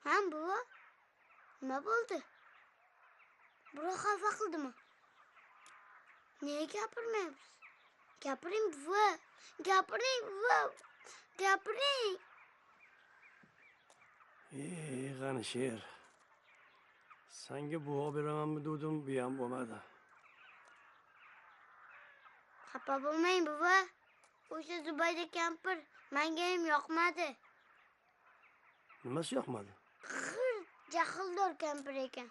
Ham buva, nima bo'ldi? Birov xafa qildimi? Nega gapirmayapsiz? Gapiring buva, gapiring buva, gapiring. G'ani sher. Senga buvo beramanmi dedim, bu ham bo'lmadi. Xafa bo'lmang buva. O'sha Zubayda kampir menga ham yoqmadi. Nimasi yoqmadi? Jahldor kampir ekan.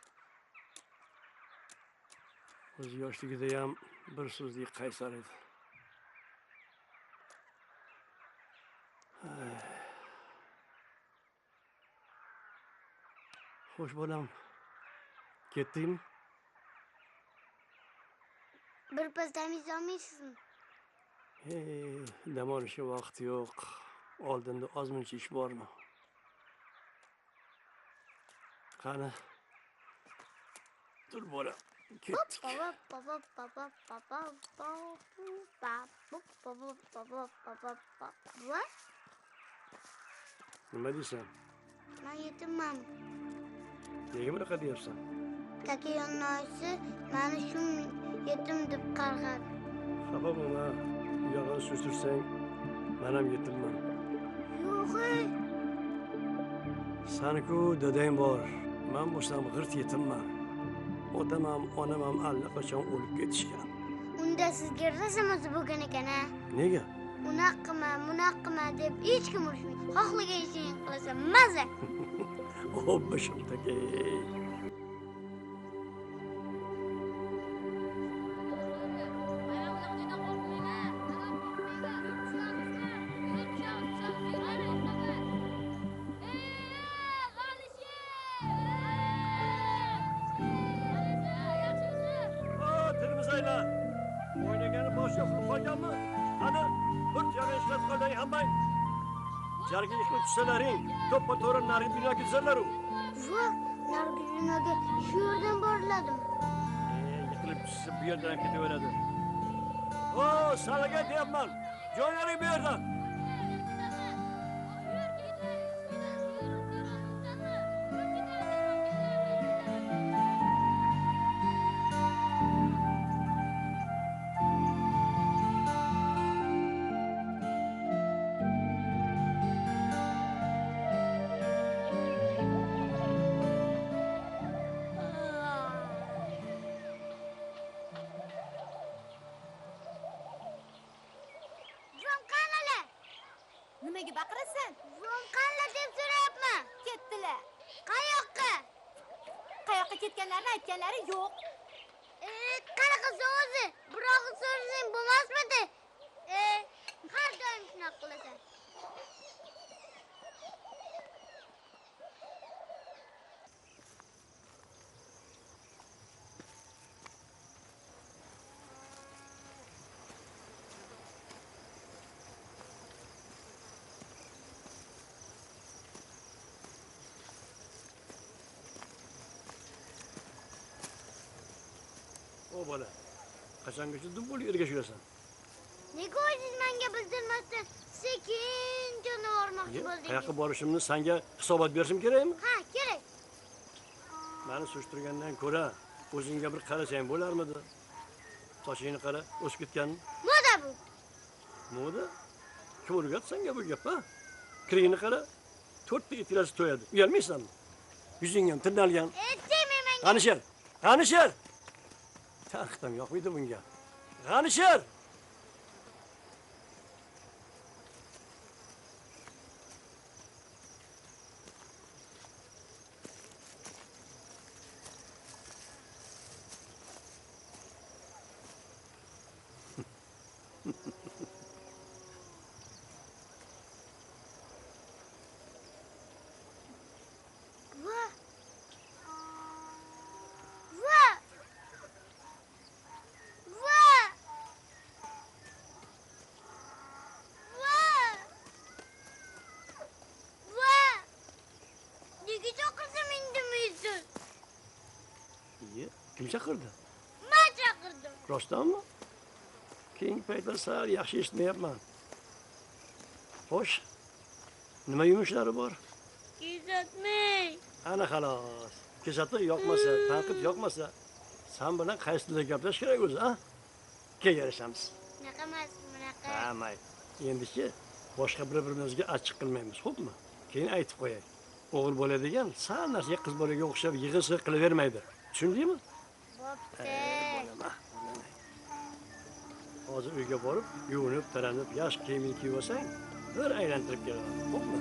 O'z yoshligida ham bir so'zlik qaysar edi. Xo'sh bolam, ketdingmi? Bir pas dam olmaysizmi? Dam olishga vaqt yo'q. Oldinda ozmuncha ish bormi? Qani. Dur bola. Ketdik. Nima deysan? Men yetimman. Nega bunaqa deyapsan? Taka yonnoyisi meni shu yetim deb qarg'adi. Xafa bo'lma. Bu yog'ini sursursang, men ham yetimman. Yo'q. Sani-ku dadang bor. Men bo'lsam g'irt yetimman. Otam ham, onam ham allaqachon o'lib ketishgan. Unda sizga razamasi bo'lgan ekan-a? Nega? Munaqima deb hech kim urishmaydi. Xohlagan ishingni qilasan, maza. Bashim taka. Tilmizaylar. O'ynagani bosh yo'qib qolganmi? Qani, bir joyga ishlab qoling hammang. Jarga yiqilib tushsalaring, to'ppa-to'g'ri narigi dunyoga ketsalar-u. Voh, narigi dunyoga shu yerdan boriladimi? Yiqilib tushsa bu yerdan ham ketaveradi. O, salaga deyapman. Jo'naring bu yerdan. Nimaga baqirasan? Qanla deb so'rayapman. Ketdilar. Qayoqqa? Qayoqqa ketganlarini aytganlari yo'q. Qanaqa o'zi? Biroq so'rasang bo'lmasmidi? Har doim shunaqa qilasan. O bola, qachongacha dum bo'lib ergash yurasan? Nega o'zingiz menga bildirmasdan sekin jo'nab bormoqchi bo'ldingiz? Qayoqqa borishimni senga hisobot berishim kerakmi? Ha, kerak. Meni surishtirgandan ko'ra o'zingga bir qarasang bo'larmidi? Sochingni qara, o'sib ketgan. Moda bu. Moda? Kim o'rgatdi senga bu gap, ha? Kiringni qara, 4 ta etilasi to'yadi. Uyalmaysanmi? Yuzing ham tirnalgan. Deyman. G'anishar, G'anishar. Taxtam yo'qmidi bunga. G'anishar! Kim chaqirdi? Men chaqirdim. Rostdanmi? Keyingi paytlar sal yaxshi eshitmayapman. Xo'sh, nima yumushlari bor? Kesatmang. Ana xolos. Kesatiq yoqmasa, tanqid yoqmasa, sen bilan qaysi tilda gaplash kerak o'zi, ha? Kelarishamiz. Bunaqa emas, bunaqa. Ha, mayli. Endichi boshqa bir-birimizga achchiq qilmaymiz, xo'pmi? Keyin aytib qo'yay. O'g'il bo'ladigan sal narsaga qiz bolaga o'xshab yig'isi qilavermaydi. Tushundingmi? Bo'pti. Hozir uyga borib, yuvinib, taranib, yaxshi kiyimni kiyib olsang, bir aylantirib kelaman, xo'pmi?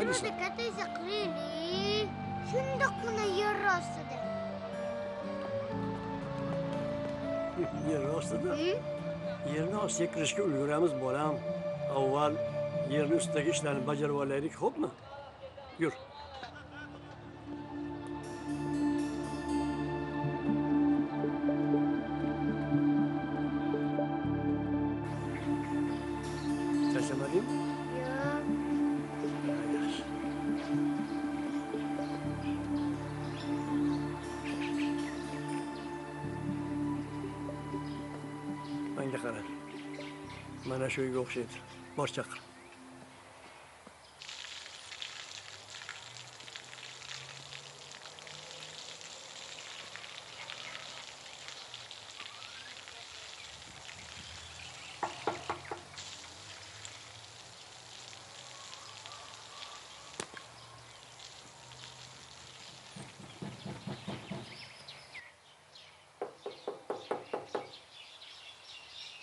deysan? katta esa qirili. Shundoqqina yer ostida. Yer ostida? Yerni ostiga kirishga ulguramiz, bolam. Avval yerni ustidagi ishlarni bajarib olaylik, xo'pmi? Yur. Charchamadingmi? Yaxshi. Menga qara. Mana shu uyga o'xshaydi. Bor chaqir.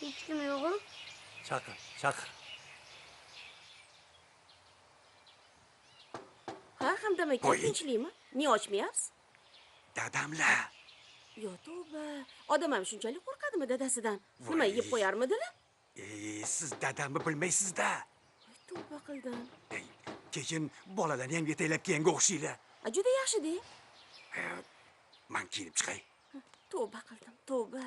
Hech kim yo'q-ku? Chaqir, chaqir. Ha, Hamdam aka, tinchlikmi? Niye ochmayapsiz? Dadamlar. Yo, tavba. Odam ham shunchalik qo'rqadimi dadasidan? Nima yeb qo'yarmidilar? Siz dadamni bilmaysiz-da. Tavba qildim. Keyin bolalarni ham yetaklab kelganga o'xshaylar. Juda yaxshi-de. Men kiyinib chiqay. Tavba qildim, tavba.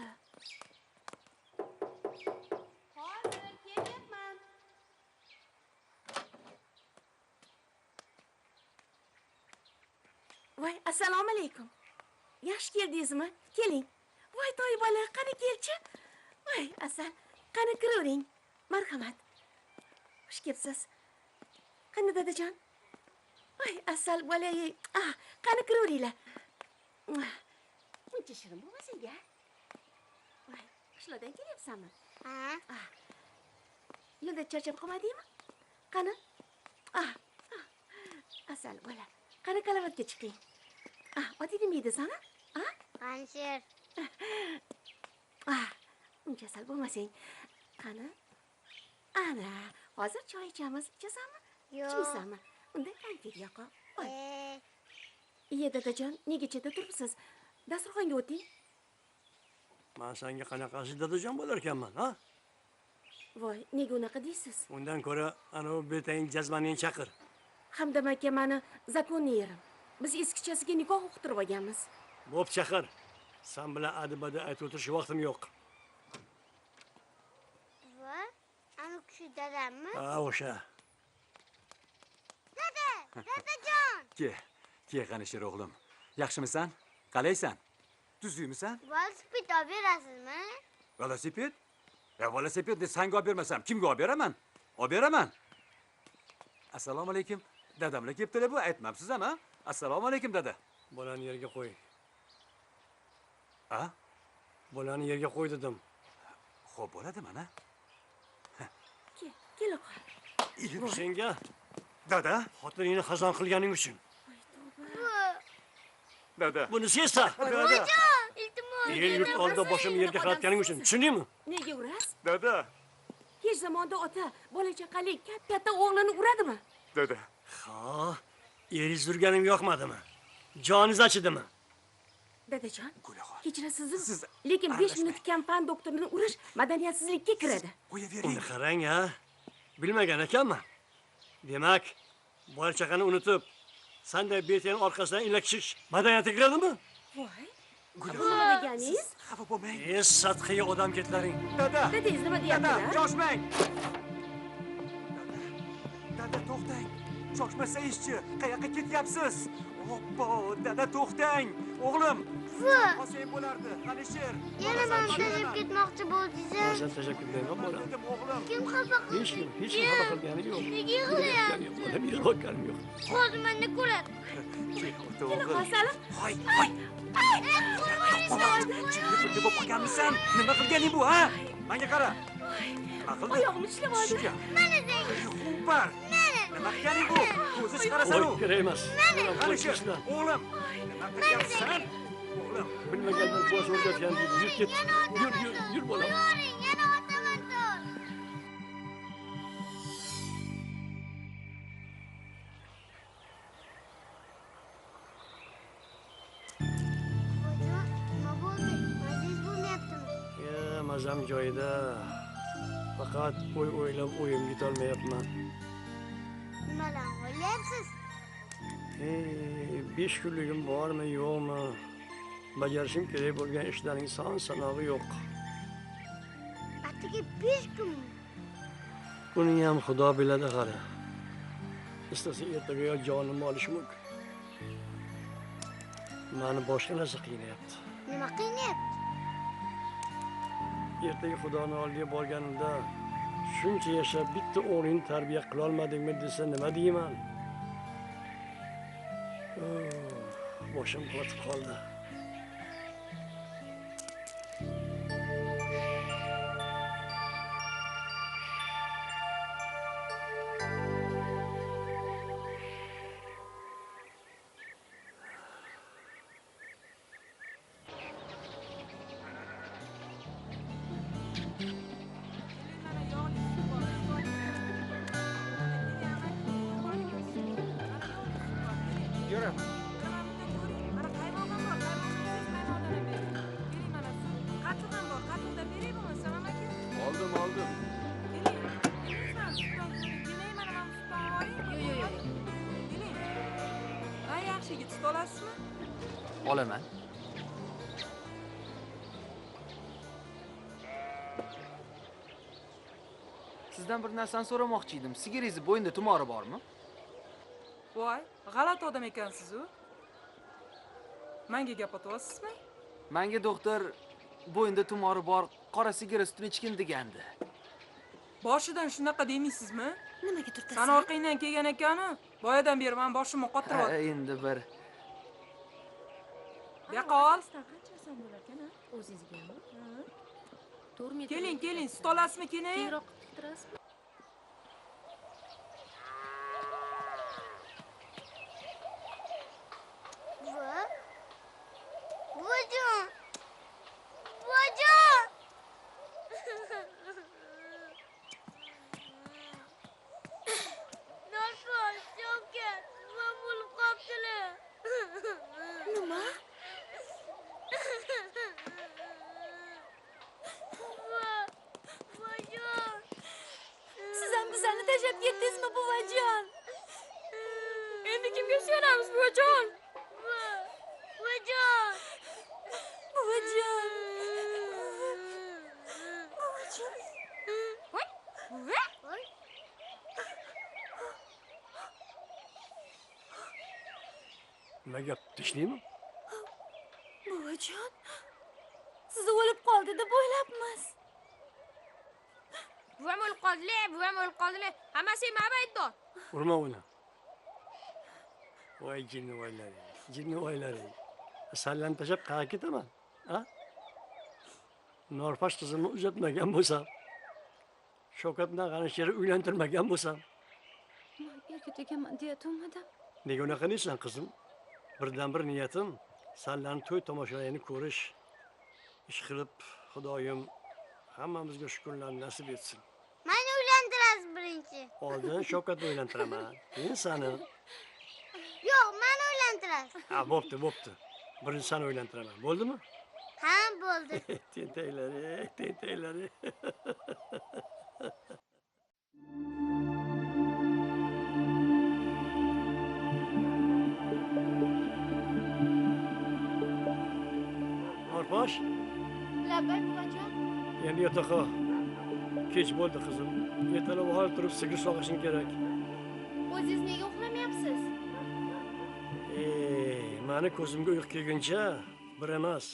Voy, assalomu alaykum. Yaxshi keldingizmi? Keling. Voy, toy bola, qani kelchi. Voy, Asal, qani kiravering. Marhamat. Xush kelibsiz. Qani dadajon? Voy, Asal bola, qani kiraveringlar. Buncha shirin bo'lmasang-a? Voy, qishloqdan kelyapsanmi? Ha. Yo'lda charchab qolmadingmi? Qani? Asal bola, qani kalavatga chiqing. Oting nima edi sana? Qanshir. Uncha asal bo'lmasang. Qani? Ana, hozir choy ichamiz. Ichasanmi? Yo'q. Ichmaysanmi? Unda konfet yoqib. Iye dadajon, nega chetda turibsiz? Dasturxonga o'ting. Men senga qanaqasi dadajon bo'lar ekanman, ha? Voy, nega unaqa deysiz? Undan ko'ra ana bu betang jazmaning chaqir. Hamdam aka mani zakonni yerim. Biz eskichasiga nikoh o'qtirib olganmiz. Bo'p chaqir. Sen bilan adibada aytib o'tirish vaqtim yo'q. Voy, ana shu dadammi? Ha, o'sha. Dadajon. Ke G'anishir o'g'lim. Yaxshimisan? Qalaysan? Tuzukmisan? Velosiped olib berasizmi? Velosiped? Velosipedni senga olib bermasam, kimga olib beraman? Olib beraman. Assalomu alaykum. Dadamlar kelibdilar bu, aytmabsiz ham, ha? Assalomu alaykum dada. Bolani yerga qo'y. Ha? Bolani yerga qo'y dedim. Xo'p, bo'ladi mana. Kela qol. Senga dada, xotiningni xazon qilganing uchun. Dada. Buni sezsa. Dada. Iltimos. El yurt oldida boshimni yerga qaratganing uchun. Tushundingmi? Nega urasiz? Dada. Hech zamonda ota bola chaqali katta o'g'lini uradimi? Dada. Ha, eringiz urganim yoqmadimi? Joningiz achidimi? Dadajon, kechirasiz, lekin 5 minut kampan doktorini urish madaniyatsizlikka kiradi. Qo'yavering. Uni qarang, ha? Bilmagan ekanman. Demak, bola chaqani unutib, sanday betang orqasidan ilakishish madaniyatga kiradimi? Voy. Nima deganingiz? Xafa bo'lmang. Sathiy odam ketlaring. Dada. Dadangiz nima deyaptilar? Dada, shoshmang. Dada, to'xtang. Shoshmasangizchi, qayoqqa ketyapsiz? Hoppo, dada to'xtang. O'g'lim. Olsang bo'lardi. G'anishir. Yana men tashib ketmoqchi bo'ldingiz. Sen tashib ketgan bola. Kim xafa qildi? Hech kim xafa qilgani yo'q. Nega yig'layapsiz? Bolam yig'layotganim yo'q. Hozir meni ko'radi. Qo'salim. Hoy. Qo'ymaysiz. Nima bo'lib qolganmisan? Nima qilganing bu, ha? Menga qara. Nima qilding? Oyog'im ishlab oldi. Mana senga. Xumbar. Nima qilganing bu? Ko'zi chiqarasan u. Kerak emas. G'anishir, o'g'lim. Nima qilyapsan? O'g'lim. Bilmagandan bosh o'rgatgan yur ket. Yur bolam. Yana otaman to'y. Mazam joyida. Faqat o'ylab o'yimga yetolmayapman. Nimadan o'ylayapsiz? 5 kunligim bormi, yo'qmi? Bajarishim kerak bo'lgan ishlarning son sanog'i yo'q. Atigi 5 kunmi? Buni ham Xudo biladi qara. Istasa ertaga yo jonimni olishi mumkin. Meni boshqa narsa qiynayapti. Nima qiynayapti? Ertaga Xudoni oldiga borganimda shuncha yashab bitta o'g'lingni tarbiya qila olmadingmi desa nima deyman? Boshim qotib qoldi. Oldim. Yaxshi yigit sut olasizmi? Olaman. Sizdan bir narsani so'ramoqchi edim. Sigiringizni bo'yinda tumori bormi? Voy, g'alati odam ekansiz-ku. Menga gap otyapsizmi? Menga doktor bo'yinda tumori bor, qora sigara sutini ichgin degandi. Boshidan shunaqa demaysizmi? Nimaga turtasiz? San orqangdan kelgan ekanu, boyadan beri men boshimni qotiryapti. Endi bir Yaqol. Qancha so'm bo'larkan, ha? O'zingizgami? 4 metr. Keling, sut olasizmi, keling? Kengroq tiktirasizmi? Buvajon! Buvajon! Narxon, Shavkat, nima bo'lib qolibdilar? Nima? Buvajon! Siz ham bizlarni tashlab ketdingizmi, buvajon? Endi kimga suyanamiz, buvajon? Buvajon! Buvajon! Nima gap, tinchlikmi? Buvajon, siz o'lib qoldi deb o'ylabmiz. Buvam o'lib qoldilar. Hammasi mabaytdor. Urma uni. Voy jinnivoylaring. Sallan tashlab qayerga ketaman? Ha? Norpash qizimni uzatmagan bo'lsam, Shavkatni G'anisheri uylantirmagan bo'lsam, Men erkak ekanman deya to'ymadim. nega unaqa deysan qizim? Birdan-bir niyatim Sallanni to'y tomoshalarni ko'rish. Ish qilib, Xudoyim hammamizga shu kunlarni nasib etsin. Meni uylantirasiz birinchi. Oldin Shavkatni uylantiraman, keyin seni. Yo'q, meni uylantirasiz. Ha, bo'pti. Birinchi seni uylantiraman. Bo'ldimi? Ha, bo'ldi. Tentaylari. Norpash, Labbay buvajon. endi yotaqa. Kech bo'ldi qizim. Ertalab hol turib sigir sog'ishing kerak. O'zingiz nega uxlamayapsiz? Mani ko'zimga uyqu kelguncha bir emas,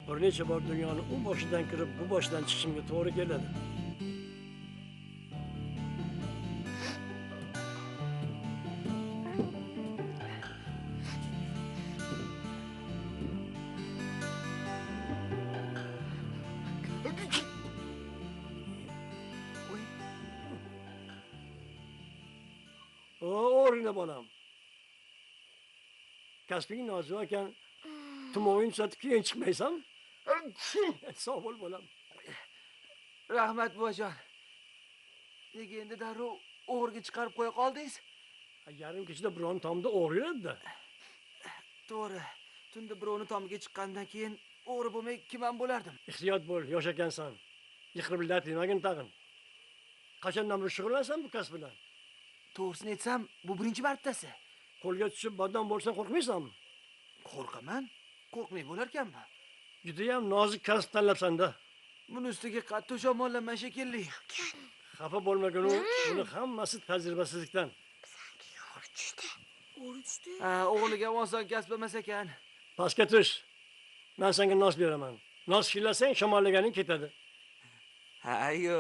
bir necha bor dunyoni u boshidan kirib, bu boshidan chiqishimga to'g'ri keladi. O'rina bolam. Kasbing nozik ekan, tumoving sotib keyin chiqmaysan? Sog' bo'l bolam. Rahmat buvajon. Nega endi darrov o'g'riga chiqarib qo'ya qoldingiz? Yarim kechada biron tomda o'g'ri yuradi-da. To'g'ri. Tunda birovni tomiga chiqqandan keyin o'g'ri bo'lmay kim ham bo'lardim? Ehtiyot bo'l, yosh ekansan. Yiqilib tegmagin tag'in. Qachondan beri shug'ullansan bu kasb bilan? To'g'risini aytsam, bu birinchi martasi. Qo'lga tushib bodom bo'lsa qo'rqmaysanmi? Qo'rqaman. Qo'rqmay bo'larkanmi? Judayam nozik kasb tanlabsan-da. Buni ustiga qattiq shamollaman shekilli. Xafa bo'lmagin, buni hammasi tajribasizlikdan. Ha, o'g'liga oson kasb emas ekan. Pastga tush. Men senga nos beraman. Nos shillasang shamollaganing ketadi. Ayyo,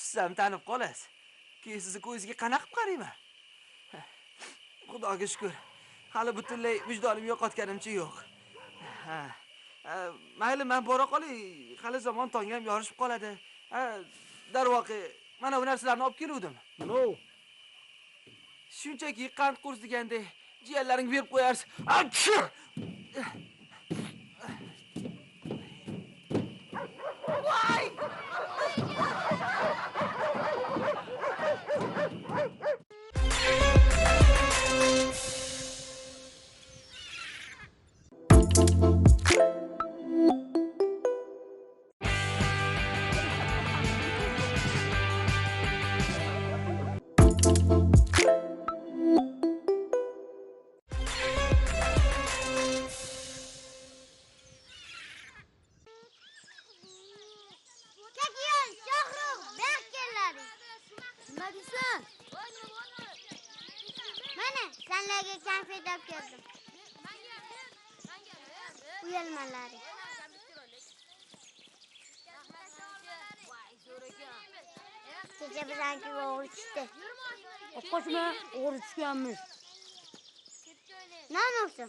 siz ham tanib qolasiz. Keyin sizni ko'zingizga qanaqa qilib qarayman? Xudoga shukr. Hali butunlay vijdonim yo'qotganimcha yo'q. Ha. Mayli, men bora qolay. Hali zamon tongga ham yorishib qoladi. Darvoqe, mana bu narsalarni olib keluvdim. No. Shunchaki qand qurs deganda jiyanlaring berib qo'yarsiz. Voy! Kakiyon, Shohrux, bek keladi. Nima deysan? Mana, senlarga konfet olib keldim. Uyalmalari. Kecha bizankiga o'g'ri tushdi. Qo'shma, o'g'ri tushganmiz. Nima olsa?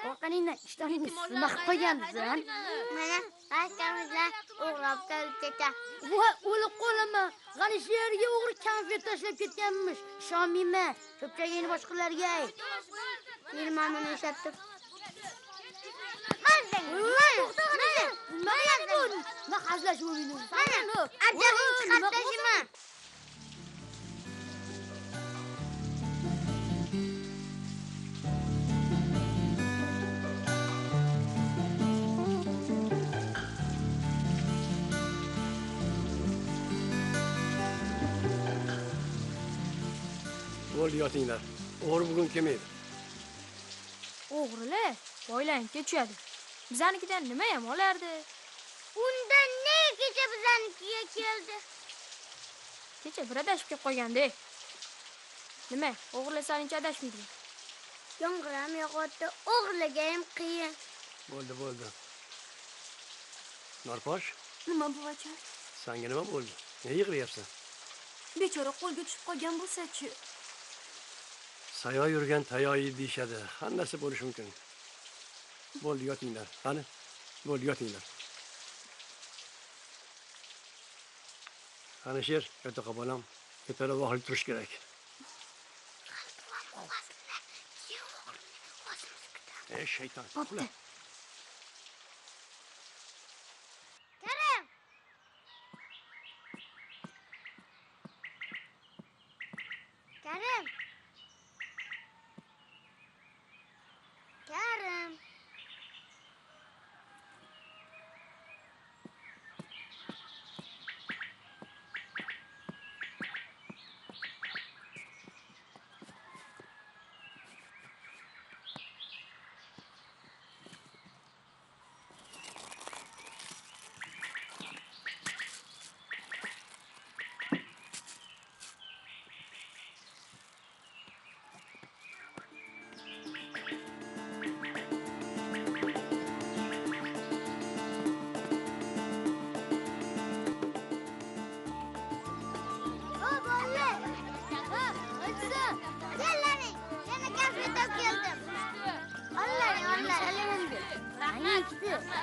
Qo'rqaningdan ishtoningni nima qilib qo'ygansan? Mana, askamizlar o'g'rab ketdi. Voy, o'lib qolaman. G'ani shu yerga o'g'ri konfet tashlab ketganmish. Ishonmayman. Ko'pchagini boshqalarga ayt. Yilmamini eshitib. Mana bu. Nima hazlashib o'ylaysan? Mana, arjag'ing chiqarib tashiman. Bo'ldi, yotinglar. O'g'ri bugun kelmaydi. O'g'rilar boylarnikiga tushadi. Bizanikidan nima ham olardi? Unda ne kecha bizanikiga keldi? Kecha bir adashib kelib qo'yganda. Nima? O'g'rilar saningcha adashmaydimi? Yomg'ir ham yog'adi, o'g'irlaga ham qiyin. Bo'ldi. Narposh, Nima buvacha? senga nima bo'ldi? Nega yig'layapsan? Bechora qo'lga tushib qolgan bo'lsa-chi? Sayo yurgan tayoyi deyishadi. Hammasi bo'lishi mumkin. Bo'ldi, yotinglar. Qani? Bo'ldi, yotinglar. Qani sher, yotaqa bolam. Ko'tarib ohil turish kerak. Shayton. Bo'pti. Karim! Karim! Karim!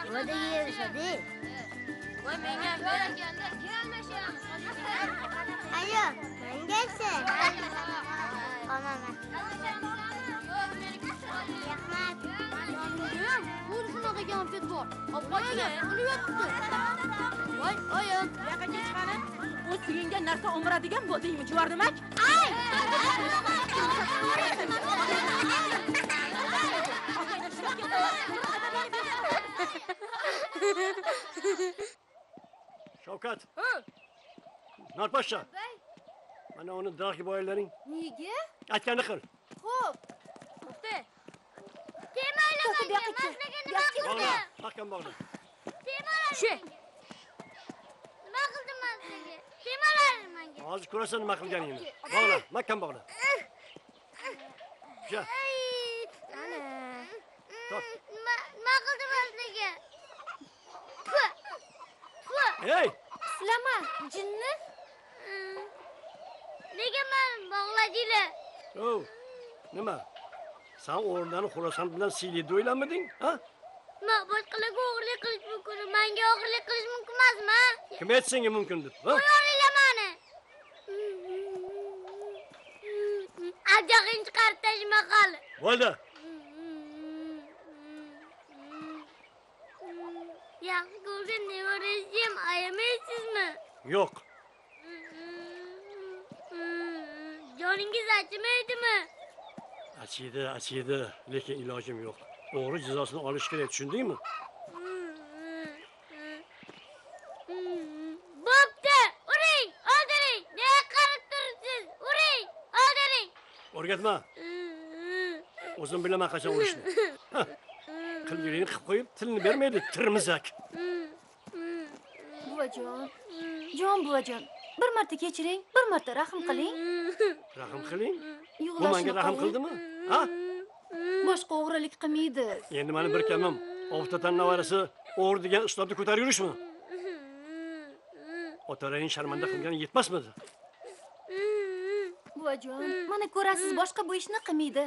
Burada yiyoruz hadi. Voy menga berganda kelmashamiz. Ayo, mengachi? Qonaman. Rahmat. Bu shunaqa konfet bor. Olib qo'yinglar, qilyapti. Voy, oyim, bu yoqqa chiqani. O'z uyingga narsa o'miradigan bo'ldingmi, juvardimak? Ay! Shavkat. Norposhsha. Mana uni daraxtga boyalaring. Nega? Aytganini qil. Xo'p. To'xta. Temaylar menga, maslaga nima qildi? Bog'la, mahkam bog'la. Temaylar. She. Nima qildim men senga? Temaylar menga. Hozir ko'rasan nima qilganingni. Bog'la, mahkam bog'la. Sha. Ana. Tot. Nima qildim men senga? Hey! Silama, jinni. Nega men bog'ladinglar? Oh, nima? Sen o'rnini Xo'rasan bilan siyliydi o'ylamiding, ha? Men boshqalarga o'g'irlik qilish mumkin, menga o'g'irlik qilish mumkin emasmi? Kim aytdi senga mumkin deb, ha? Qo'yinglar meni. Ajag'ing chiqarib tashma qali. Bo'ldi. Yaxshi ko'rgan nevarangizam ayamaysizmi? Yo'q. Joningiz achimaydimi? Achiydi, lekin ilojim yo'q. O'g'ri jazosini olish kerak, tushundingmi? Bo'pti, uring, o'ldiring. Nega qarab turibsiz? Uring, o'ldiring. O'rgatma. O'zim bilaman qachon urishni. Qilgirini qilib qo'yib, tilni bermaydi, tirmizak. Buvajon. Jon buvajon. Bir marta kechiring, bir marta rahm qiling. Rahm qiling? Bu Yig'lashni menga rahm qo'ying. qildimi? Ha? Boshqa o'g'rilik qilmaydi. Endi meni bir kamim. Ovtatan navarasi o'g'ri degan ustodni ko'tarib yurishmi? Otarang sharmanda qilgani yetmasmidi? Buvajon, mana ko'rasiz, boshqa bu ishni qilmaydi.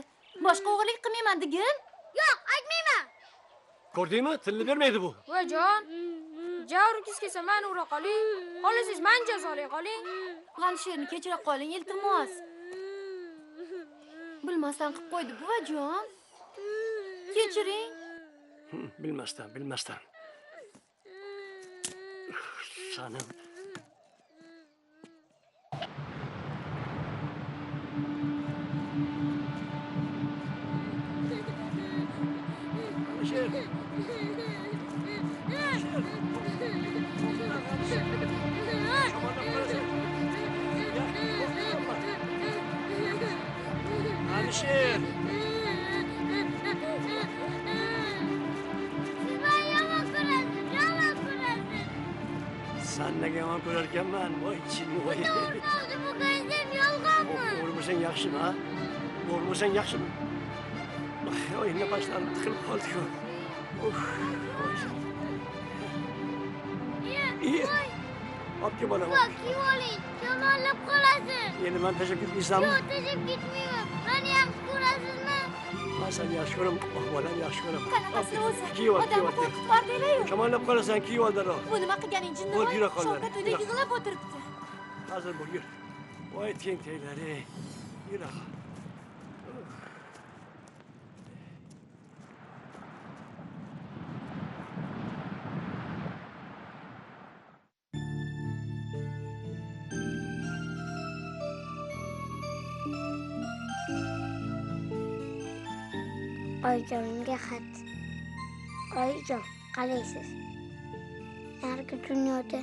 Boshqa o'g'rilik qilmayman degin? Yo'q, aytmayman. Ko'rdingmi? Tilni bermaydi bu. Buvajon, javringiz kelsa meni ura qoling. Xohlasangiz meni jazolay qoling. G'ansherni kechira qoling, iltimos. Bilmasdan qilib qo'ydi buvajon. Kechiring. Bilmasdan. Sanim. Alisher. Sen ne yomon ko'rarkanman, voy chinni voy. To'g'ri bu qanday yolg'onmi? O'rmasang yaxshimi, ha? O'rmasang yaxshimi? Voy, nafashlarim tiqilib qoldi-ku. Voy. Obke bolam. Bak, kiyib oling. Yomonlab qolasiz. Endi men tashab ketmaysanmi? Yo'q, tashab ketmayman. Meni yaxshi ko'rasizmi? Men seni yaxshi ko'raman. Bolam yaxshi ko'raman. Qanaqasi o'zi? Kiyib ol, Odamni qo'rqitib bordinglar-yu. Yomonlab qolasan, kiyib ol darrov. Bu nima qilganing jinni? Bo'l, yura qollar. Shavkat uyda yig'lab o'tiribdi. Hozir bo'l, yur. Voy, teng-tenglar, ey. Yura. Oyijonimga xat. Oyijon, qalaysiz? Narigi dunyoda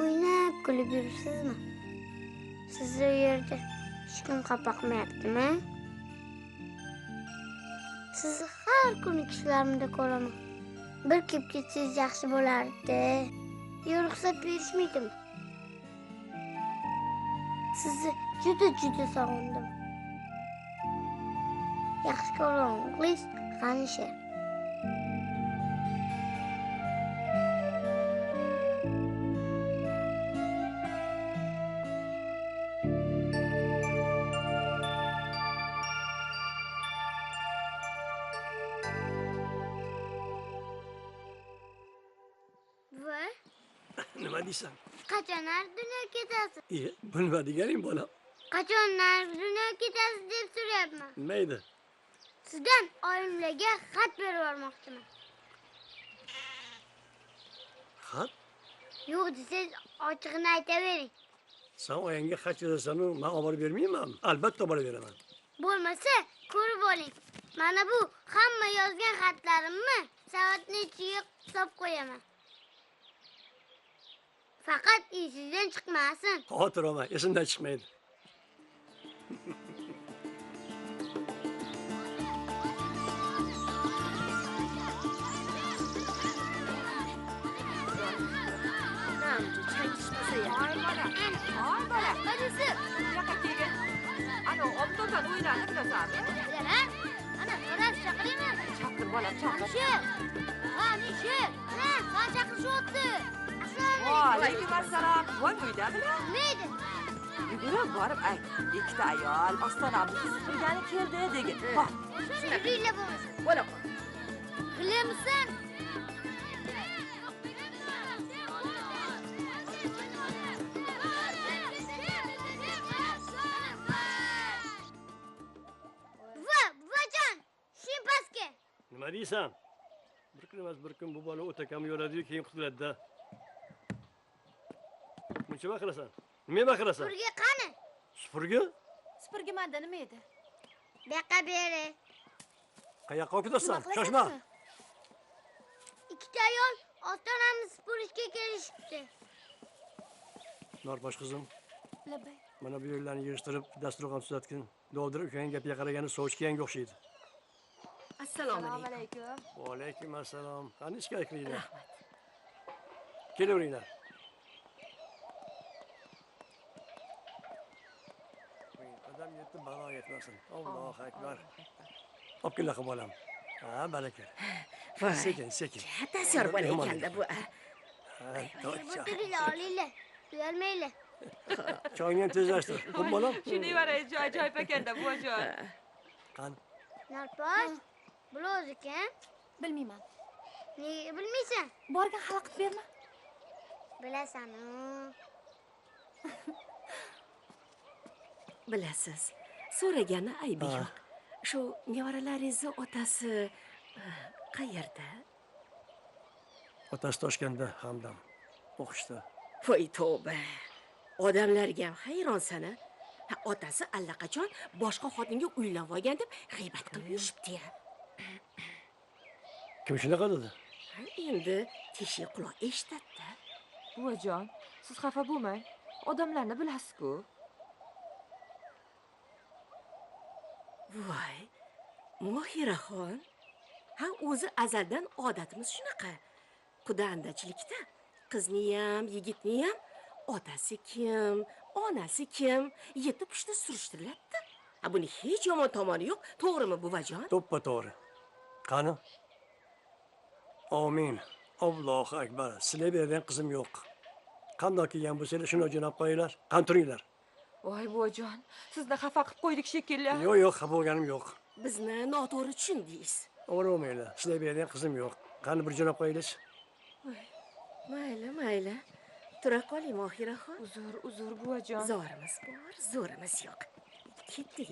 o'ynab kulib yuribsizmi? Sizni u yerda hech kim qapaqmayaptimi? Sizni har kuni tushlarimda ko'raman. Bir kelib ketsangiz yaxshi bo'lardi. Yo, ruxsat berishmaydimi? Sizni juda sog'indim. Yaxshi ko'raman, o'g'lingiz G'anisher. Voy, Nima deysan? qachon narigi dunyoga ketasiz? Bu nima deganing bolam? Qachon narigi dunyoga ketasiz deb so'rayapman. Nima edi? Sizdan oyimlarga xat berib yubormoqchiman. Xat? Yo'q desangiz ochiqni aytavering. Sen oyangga xat yozasan-u, men olib bermaymanmi? Albatta olib beraman. Bo'lmasa ko'rib oling. Mana bu hamma yozgan xatlarimni savatning ichiga solib qo'yaman. Faqat esingizdan chiqmasin. Xotir olma, esimdan chiqmaydi. Namji changishmasa ya. Ay bola. Hadisi. Yoqqa kelgin. Ana obdo'kan o'yinlarni bilasanmi? Bilaman. Ana, so'rab chaqiraymi? Chaqir bolam, chaqir. Nishi. Ha, Nishi. Ha, soat chaqirishyapti. Va alaykum assalom. Voy uydamilar? Neydi? Yugurib borib ayt. Ikkita ayol ostonamizni supurgani keldi degin. Bor. Yuringlar bo'lmasa. Bo'la. Bilamsan? Buvajon, shu pastga. Nima deysan? Bir kun emas, bir kun bu bola o'takam yo'ladi-yu, keyin qutuladi-da. Muncha baqirasan? Nima baqirasan? Supurgi qani? Supurgi? Supurgi manda nima edi? Buyoqqa beri. Qayoqqa olib ketasan? Shoshma. Ikkita ayol ostonamizni supurishga kelishibdi. Norbosh qizim, Labay. mana bu yerlarni yig'ishtirib, dasturxon tuzatgin. Dovdir ukang gapiga qaragani sovuchganga o'xshaydi. Assalomu alaykum. Va alaykum assalom. Qani ishga kiringlar. Kelaveringlar. Qadam yetib balo yetmasin. Allohu akbar. Obkilla qilib olam. Ha, baraka. Sekin, sekin. Tasyor bola ekanda bu. To'cha. O'tiringlar, olinglar. Uyalmanglar. Choyni ham tezlashtir. Qo'm bolam. Shuni yuboray, ajoyib ekanda buvajon. Qani? Narposh, bu o'zikan? Bilmayman. Nega bilmaysan? Borgan xalaqit berma. Bilasan-u. Bilasiz, so'ragani aybi yo'q. Shu nevaralaringizni otasi qayerda? Otasi Toshkentda, Hamdam. O'qishda. Voy tavba. Odamlarga ham hayronsan-a? Otasi allaqachon boshqa xotinga uylanib olgan deb g'iybat qilib yurishibdi-ya. Kim shunaqa dedi? Endi teshik quloq eshitadi-da. Buvajon, siz xafa bo'lmang. Odamlarni bilasiz-ku. Voy, Mohiraxon. Ha, o'zi azaldan odatimiz shunaqa. Qudandachilikda qizni ham, yigitni ham otasi kim, onasi kim, yetib pushta surishtiriladi. Ha, buni hech yomon tomoni yo'q, to'g'rimi buvajon? To'ppa to'g'ri. Qani? Amin. Allohu akbar. Sizlar bergan qizim yo'q. Qandoq kelgan bo'lsangiz shuni jo'nab qo'yinglar. Qani turinglar. Voy buvajon, sizni xafa qilib qo'ydik shekilli. Yo'q, yo'q, xafa bo'lganim yo'q. Bizni noto'g'ri tushundingiz. O'rolmanglar. Sizlar bergan qizim yo'q. Qani bir jo'nab qo'yinglar. Mayli, mayli. Tura qoling, Mohiraxon. Uzr buvajon. Zorimiz bor, zo'rimiz yo'q. Ketdik.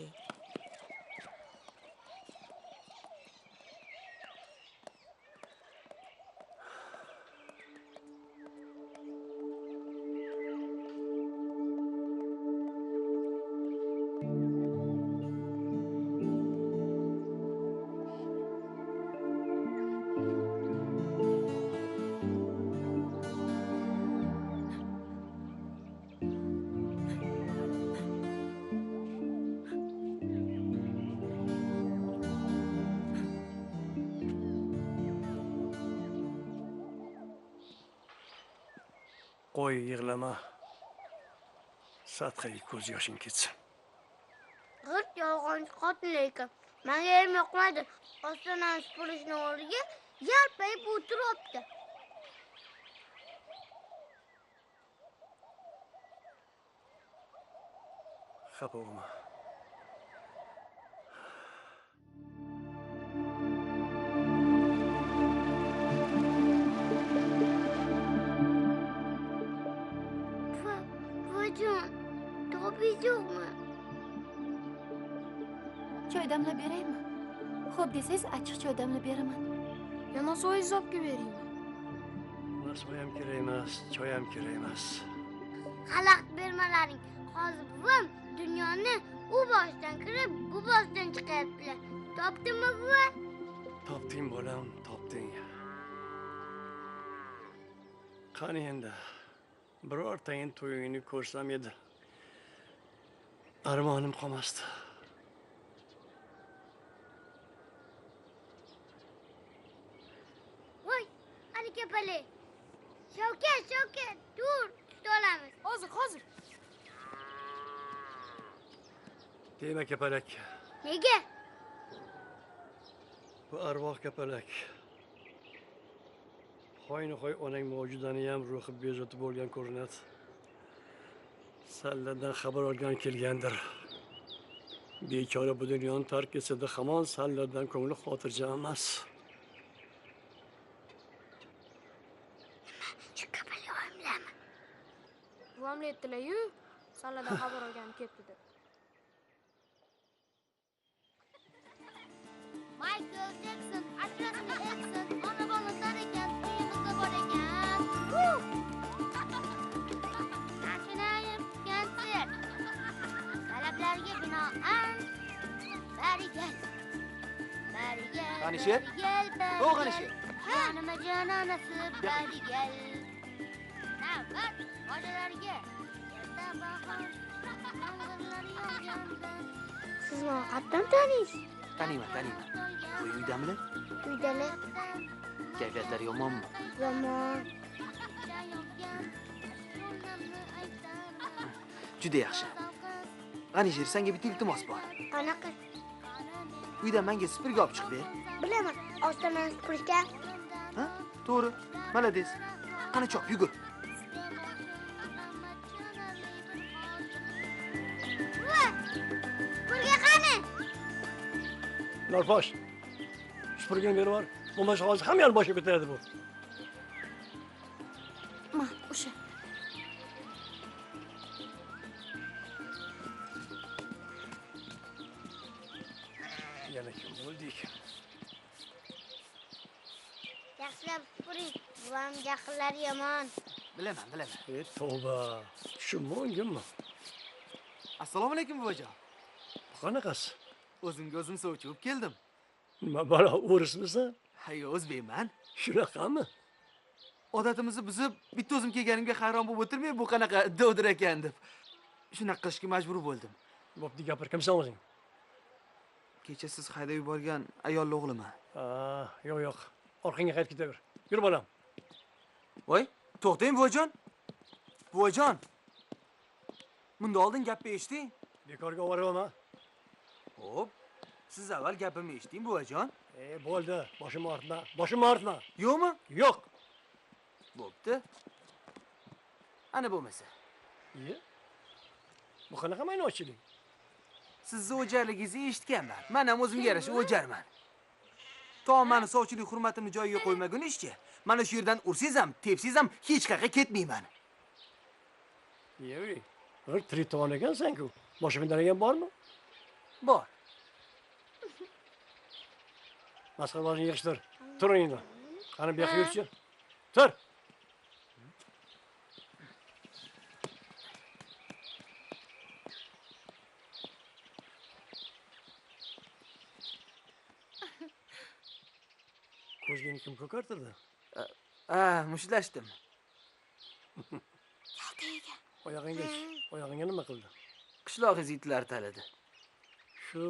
Qo'y, yig'lama. Satqiga ko'z yoshing ketsin. G'irt yolg'onchi xotin ekan. Menga ham yoqmaydi. Ostonani supurishni o'rniga yalpayib o'tiribdi. Xafa bo'lma. Buvajon, topingiz yo'qmi? Choy damlab beraymi? Xo'p desangiz, achchiq choy damlab beraman. Yana so'zingizni olib beraymi? Suv ham kerak emas, choy ham kerak emas. Xalaqit bermalaring. Hozir buvam dunyoni u boshidan kirib, bu boshidan chiqyaptilar. Topdingmi buva? Topding bolam, topding. Qani endi? birortaning to'yingni ko'rsam edi. Armonim qolmasdi. Voy, ani kapale. Shavkat, tur, tuta olamiz. Hozir. Tegma kapalak. Nega? Bu arvoh kapalak. Hoyni-hoy onang mavjudani ham ruhi bezovta bo'lgan ko'rinadi. Salladan xabar olgan kelgandir. Bechora bu dunyoni tark etsa-da hamon sallardan ko'ngli xotirjam emas. Kapale oyimlarmi? Buvamlar aytdilar-yu, salladan xabar olgani ketdi deb. Michael Jackson, Ashley Jackson, ona bolalar ekan, uyimizda bor ekan. Ashunayim konsert. Talablarga binoan barigal. G'anisher? O, G'anisher. Jonima jononasi barigal. Navbat bolalarga erta bahor yomg'irlar yog'ganda. Siz meni qatdan taniysiz? Taniyman. Bu uydamilar? Uydalar. Kayfiyatlari yomonmi? Yomon. Juda yaxshi. G'anisher, senga bitta iltimos bor. Qanaqa? Uydan menga supurgi olib chiq ber. Bilaman, ostonani supurishga. Ha? To'g'ri. Malades. Qani chop, yugur. Burga qani? Norposh. Supurgini berib bor. Bo'lmasa hozir hamma yo'l boshiga ko'taradi bu. Ma, o'sha. Yana kim bo'ldi ekan? Yaxshilab supuring. Buvam jahllari yomon. Bilaman. Tavba. Tushunmi, o'ngimmi? Assalomu alaykum buvajon. Qanaqasi? O'zimga o'zim sovchi bo'lib keldim. Nima balo, o'rismisan? Hayyo, o'zbekman. Shunaqami? Odatimizni buzib, bitta o'zim kelganimga hayron bo'lib o'tirmay, bu qanaqa dovdir ekan deb. Shunaqa qilishga majbur bo'ldim. Bo'pti, gapir, kimsan o'zing? Kecha siz haydab yuborgan ayolli o'g'liman. Yo'q. Orqangga qaytib ketaver. Yur bolam. Voy, to'xtang buvajon. Buvajon. Bunda oldin gapni eshiting. Bekorga ovoraverma. Xo'p. Siz avval gapimni eshiting buvajon. Bo'ldi. Boshimni ortma. Yo'qmi? Yo'q. Bo'pti. Ana bo'lmasa. Bu qanaqa maynochilik? Sizni o'jarligingizni eshitganman. Men ham o'zimga yarasha o'jarman. To meni sovchilik hurmatimni joyiga qo'ymagunizcha, mana shu yerdan ursangiz ham, tepsangiz ham hech qayerga ketmayman. Yevi. Bir triton ekansan-ku. Boshqa daragan bormi? Bor. Masxaralarini yig'ishtir. Turing endi. Qani bu yoqqa yurchi. Tur. Ko'zgini kim ko'kartirdi? Mushtlashdim. Oyog'ingga nima qildi? Qishloq itlar taladi. Shu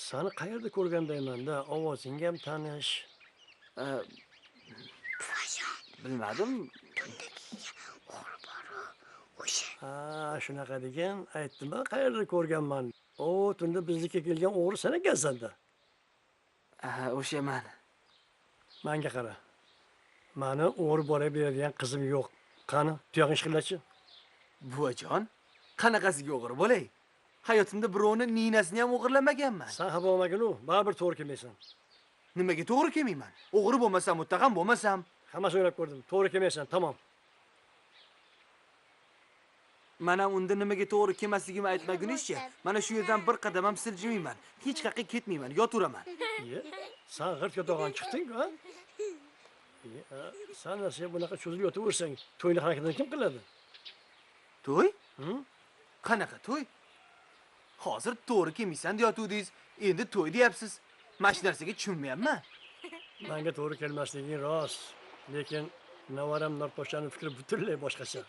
seni qayerda ko'rgandayman-da, ovozing ham tanish. Bilmadim. Shunaqa degan, aytdim-a, qayerda ko'rganman. Tunda biznikiga kelgan o'g'ri sen ekansan-da. O'shaman. Menga qara. Meni o'g'ri bora beradigan qizim yo'q. Qani, tuyog'ing shiqillachi. Buvajon, qanaqasiga o'g'ri bo'lay? Hayotimda birovni ninasini ham o'g'irlamaganman. Sen xafa bo'lmagin-u, baribir to'g'ri kelmaysan. Nimaga to'g'ri kelmayman? O'g'ri bo'lmasam, muttaham bo'lmasam. Hammasi o'ylab ko'rdim. To'g'ri kelmaysan, tamom. Mana unda nimaga to'g'ri kelmasligimni aytmagunizcha, mana shu yerdan bir qadam ham siljmayman. Hech qayerga ketmayman, yoturaman. Sen g'irt yotog'an chiqding-ku, ha? Sen nasiya bunaqa cho'zilib yotaversang, to'yni harakatini kim qiladi? To'y? Qanaqa to'y? Hozir to'g'ri kelmaysan deyotuvdingiz, endi to'y deyapsiz. Mana shu narsaga tushunmayapman. Menga to'g'ri kelmasliging rost, lekin Navaram Norposhani fikri butunlay boshqacha.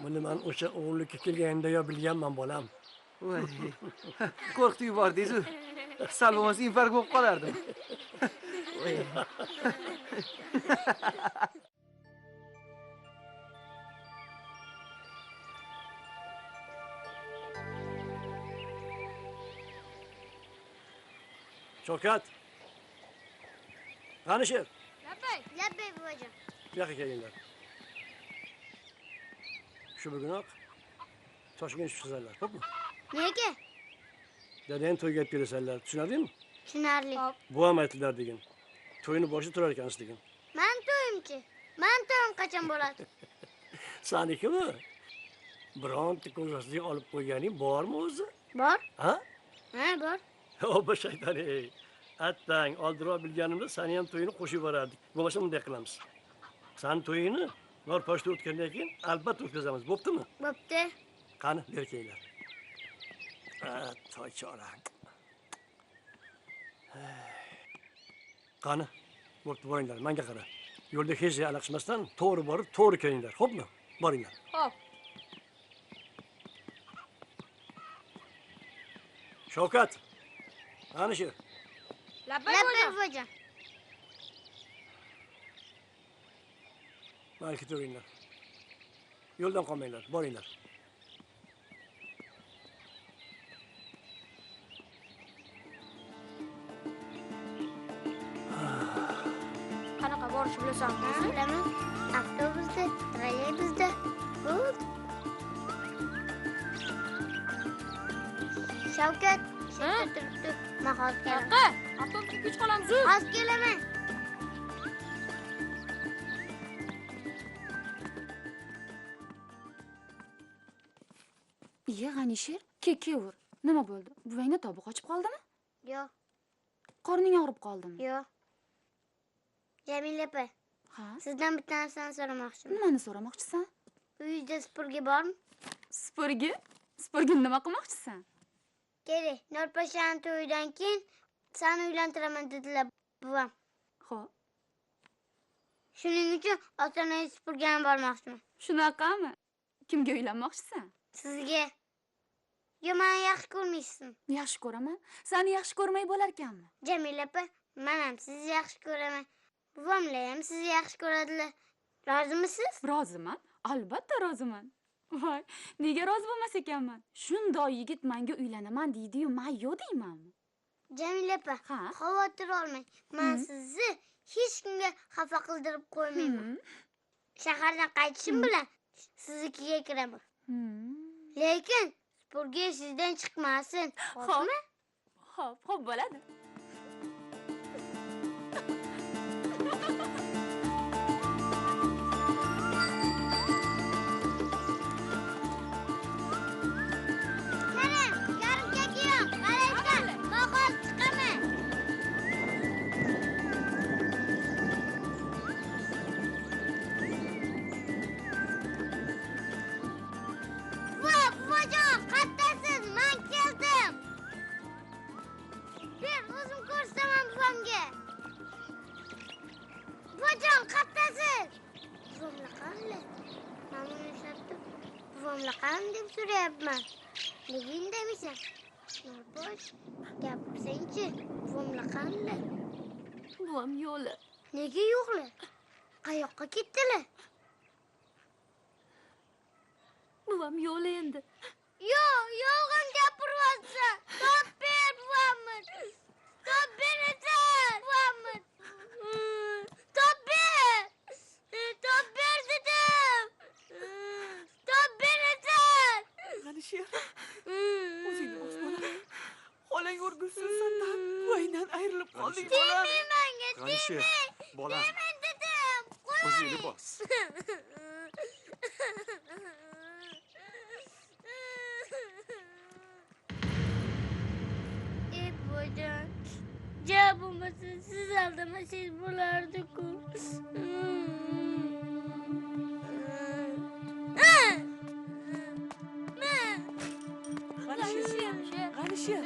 Buni men o'sha o'g'illikka kelganimda bilganman bolam. Voy. Qo'rqitib yubordingiz-ku. Sal bo'lmasa infarkt bo'lib qolardim. Voy. Shavkat. Qani sher? Labbay buvajon. Bu yoqqa kelinglar. Shu bugunoq Toshkent chiqsizlar, xo'pmi? Nega? Dadang to'yga kelasanlar, tushunadingmi? Tushunarli. Buvam aytdilar degan. To'yni boshida turar ekansiz degan. Men to'yimchi. Men to'yim qachon bo'ladi? Sanikimi? Bironta ko'zasiga olib qo'yganing bormi o'zi? Bor. Ha? Ha, bor. Obbo shayton ey. Attang oldirib bilganimda seni ham to'yini qo'shib yuborardik. Bo'lmasa bunday qilamiz. Sen to'yini Norposhta o'tgandan keyin albatta o'tkazamiz. Bo'ptimi? Bo'pti. Qani, berkinglar. Toychora. Qani, bo'pti, boringlar, menga qara. Yo'lda hech joy alaqishmasdan to'g'ri borib, to'g'ri kelinglar, xo'pmi? Boringlar. Xo'p. Shavkat. Qani shu? Labbay buvajon. Balki turinglar. Yo'ldan qolmanglar, boringlar. Qanaqa borish bilasanmi? Bilaman. Avtobusda, trolleybusda. Shavkat, turibdi. Mahol kelaman. Qayoqqa? Avtobusga kech qolamiz. Hozir kelaman. Iye, G'anishir, kekavur. Nima bo'ldi? Buvangni tobi qochib qoldimi? Yo'q. Qorning og'rib qoldimi? Yo'q. Jamila opa. Ha? Sizdan bitta narsani so'ramoqchiman. Nimani so'ramoqchisan? Uyingizda supurgi bormi? Supurgi? Supurgini nima qilmoqchisan? Kerak. Norposhani to'yidan keyin seni uylantiraman dedilar buvam. Xo'p. Shuning uchun ota-onangiz supurgani bormoqchiman. Shunaqami? Kimga uylanmoqchisan? Sizga. Yo, meni yaxshi ko'rmaysizmi? Yaxshi ko'raman. Seni yaxshi ko'rmay bo'lar ekanmi? Jamila opa, men ham sizni yaxshi ko'raman. Buvamlar ham sizni yaxshi ko'radilar. Rozimisiz? Roziman. Albatta roziman. Voy, nega rozi bo'lmas ekanman? Shundoq yigit menga uylanaman deydi-yu, men yo'q deymanmi? Jamila opa, xavotir olmang. Men sizni hech kimga xafa qildirib qo'ymayman. Shahardan qaytishim bilan siznikiga kiraman. Lekin supurgi sizdan chiqmasin. Xo'pmi? Xo'p, bo'ladi. deb so'rayapman. Nega indamasan? Norbosh, gapirsangchi, buvamlar qanday? Buvam yo'qlar. Nega yo'qlar? Qayoqqa ketdilar? Buvam yo'qlar endi. Yo'q, yolg'on gapiryapsan. Top ber buvamni. Top berasan buvamni. Top ber. Top ber dedim. Top berasan. G'anishir, o'zingni bos bola. Xolang o'rgilsin sendan, buvangdan ayrilib qolding bolam. Tegmayman, G'anishir, bolam. Tegmayman dedim. O'zingni bos. Buvajon, ja bo'lmasa siz aldamasangiz bo'lardi-ku. G'anishir.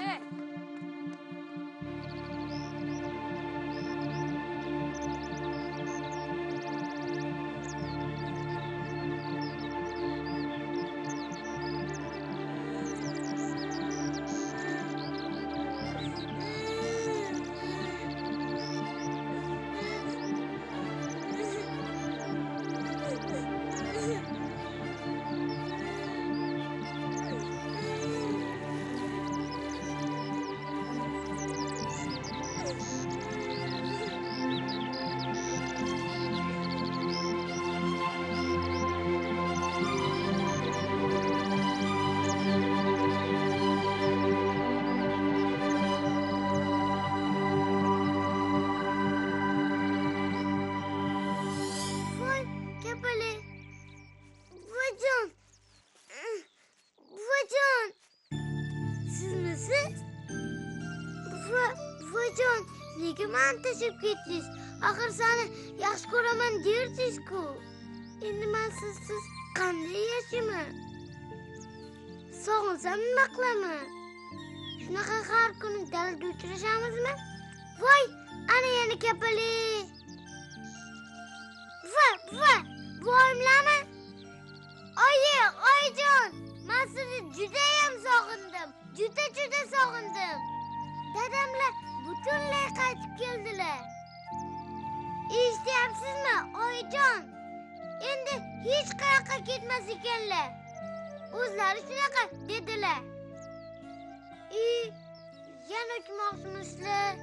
nega mani tashlab ketdingiz? Axir seni yaxshi ko'raman derdingiz-ku. Endi men sizsiz qanday yashayman? Sog'insam nima qilaman? Shunaqa har kuni dalada uchrashamizmi? Voy, ana yana kapali. Voyimlami? Oyijon, men sizni judayam sog'indim. Juda sog'indim. Dadamlar butunlay qaytib keldilar. Eshityapsizmi, oyijon? Endi hech qayoqqa ketmas ekanlar. O'zlari shunaqa dedilar. Yana o'tmoqchimisizlar?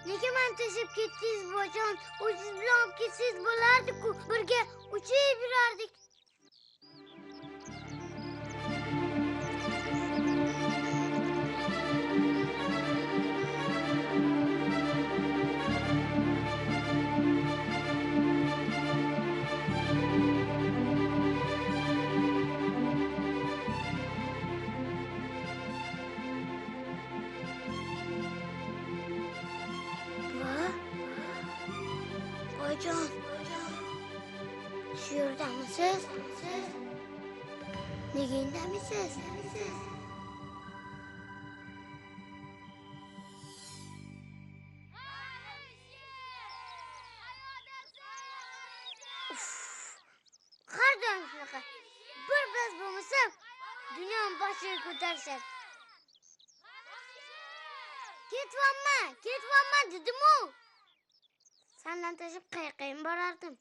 Nega meni tashlab ketdingiz, bojon? O'zingiz bilan olib ketsangiz bo'lardi-ku. Birga uchib yurardik. Boyjon, shu yerdamisiz? Nega indamisiz? Har doim shunaqa. Bir biz bo'lmasam, dunyoni boshiga ko'tarishadi. Ketyapman dedim-u. Sendan tashlab qayoqqa borardim?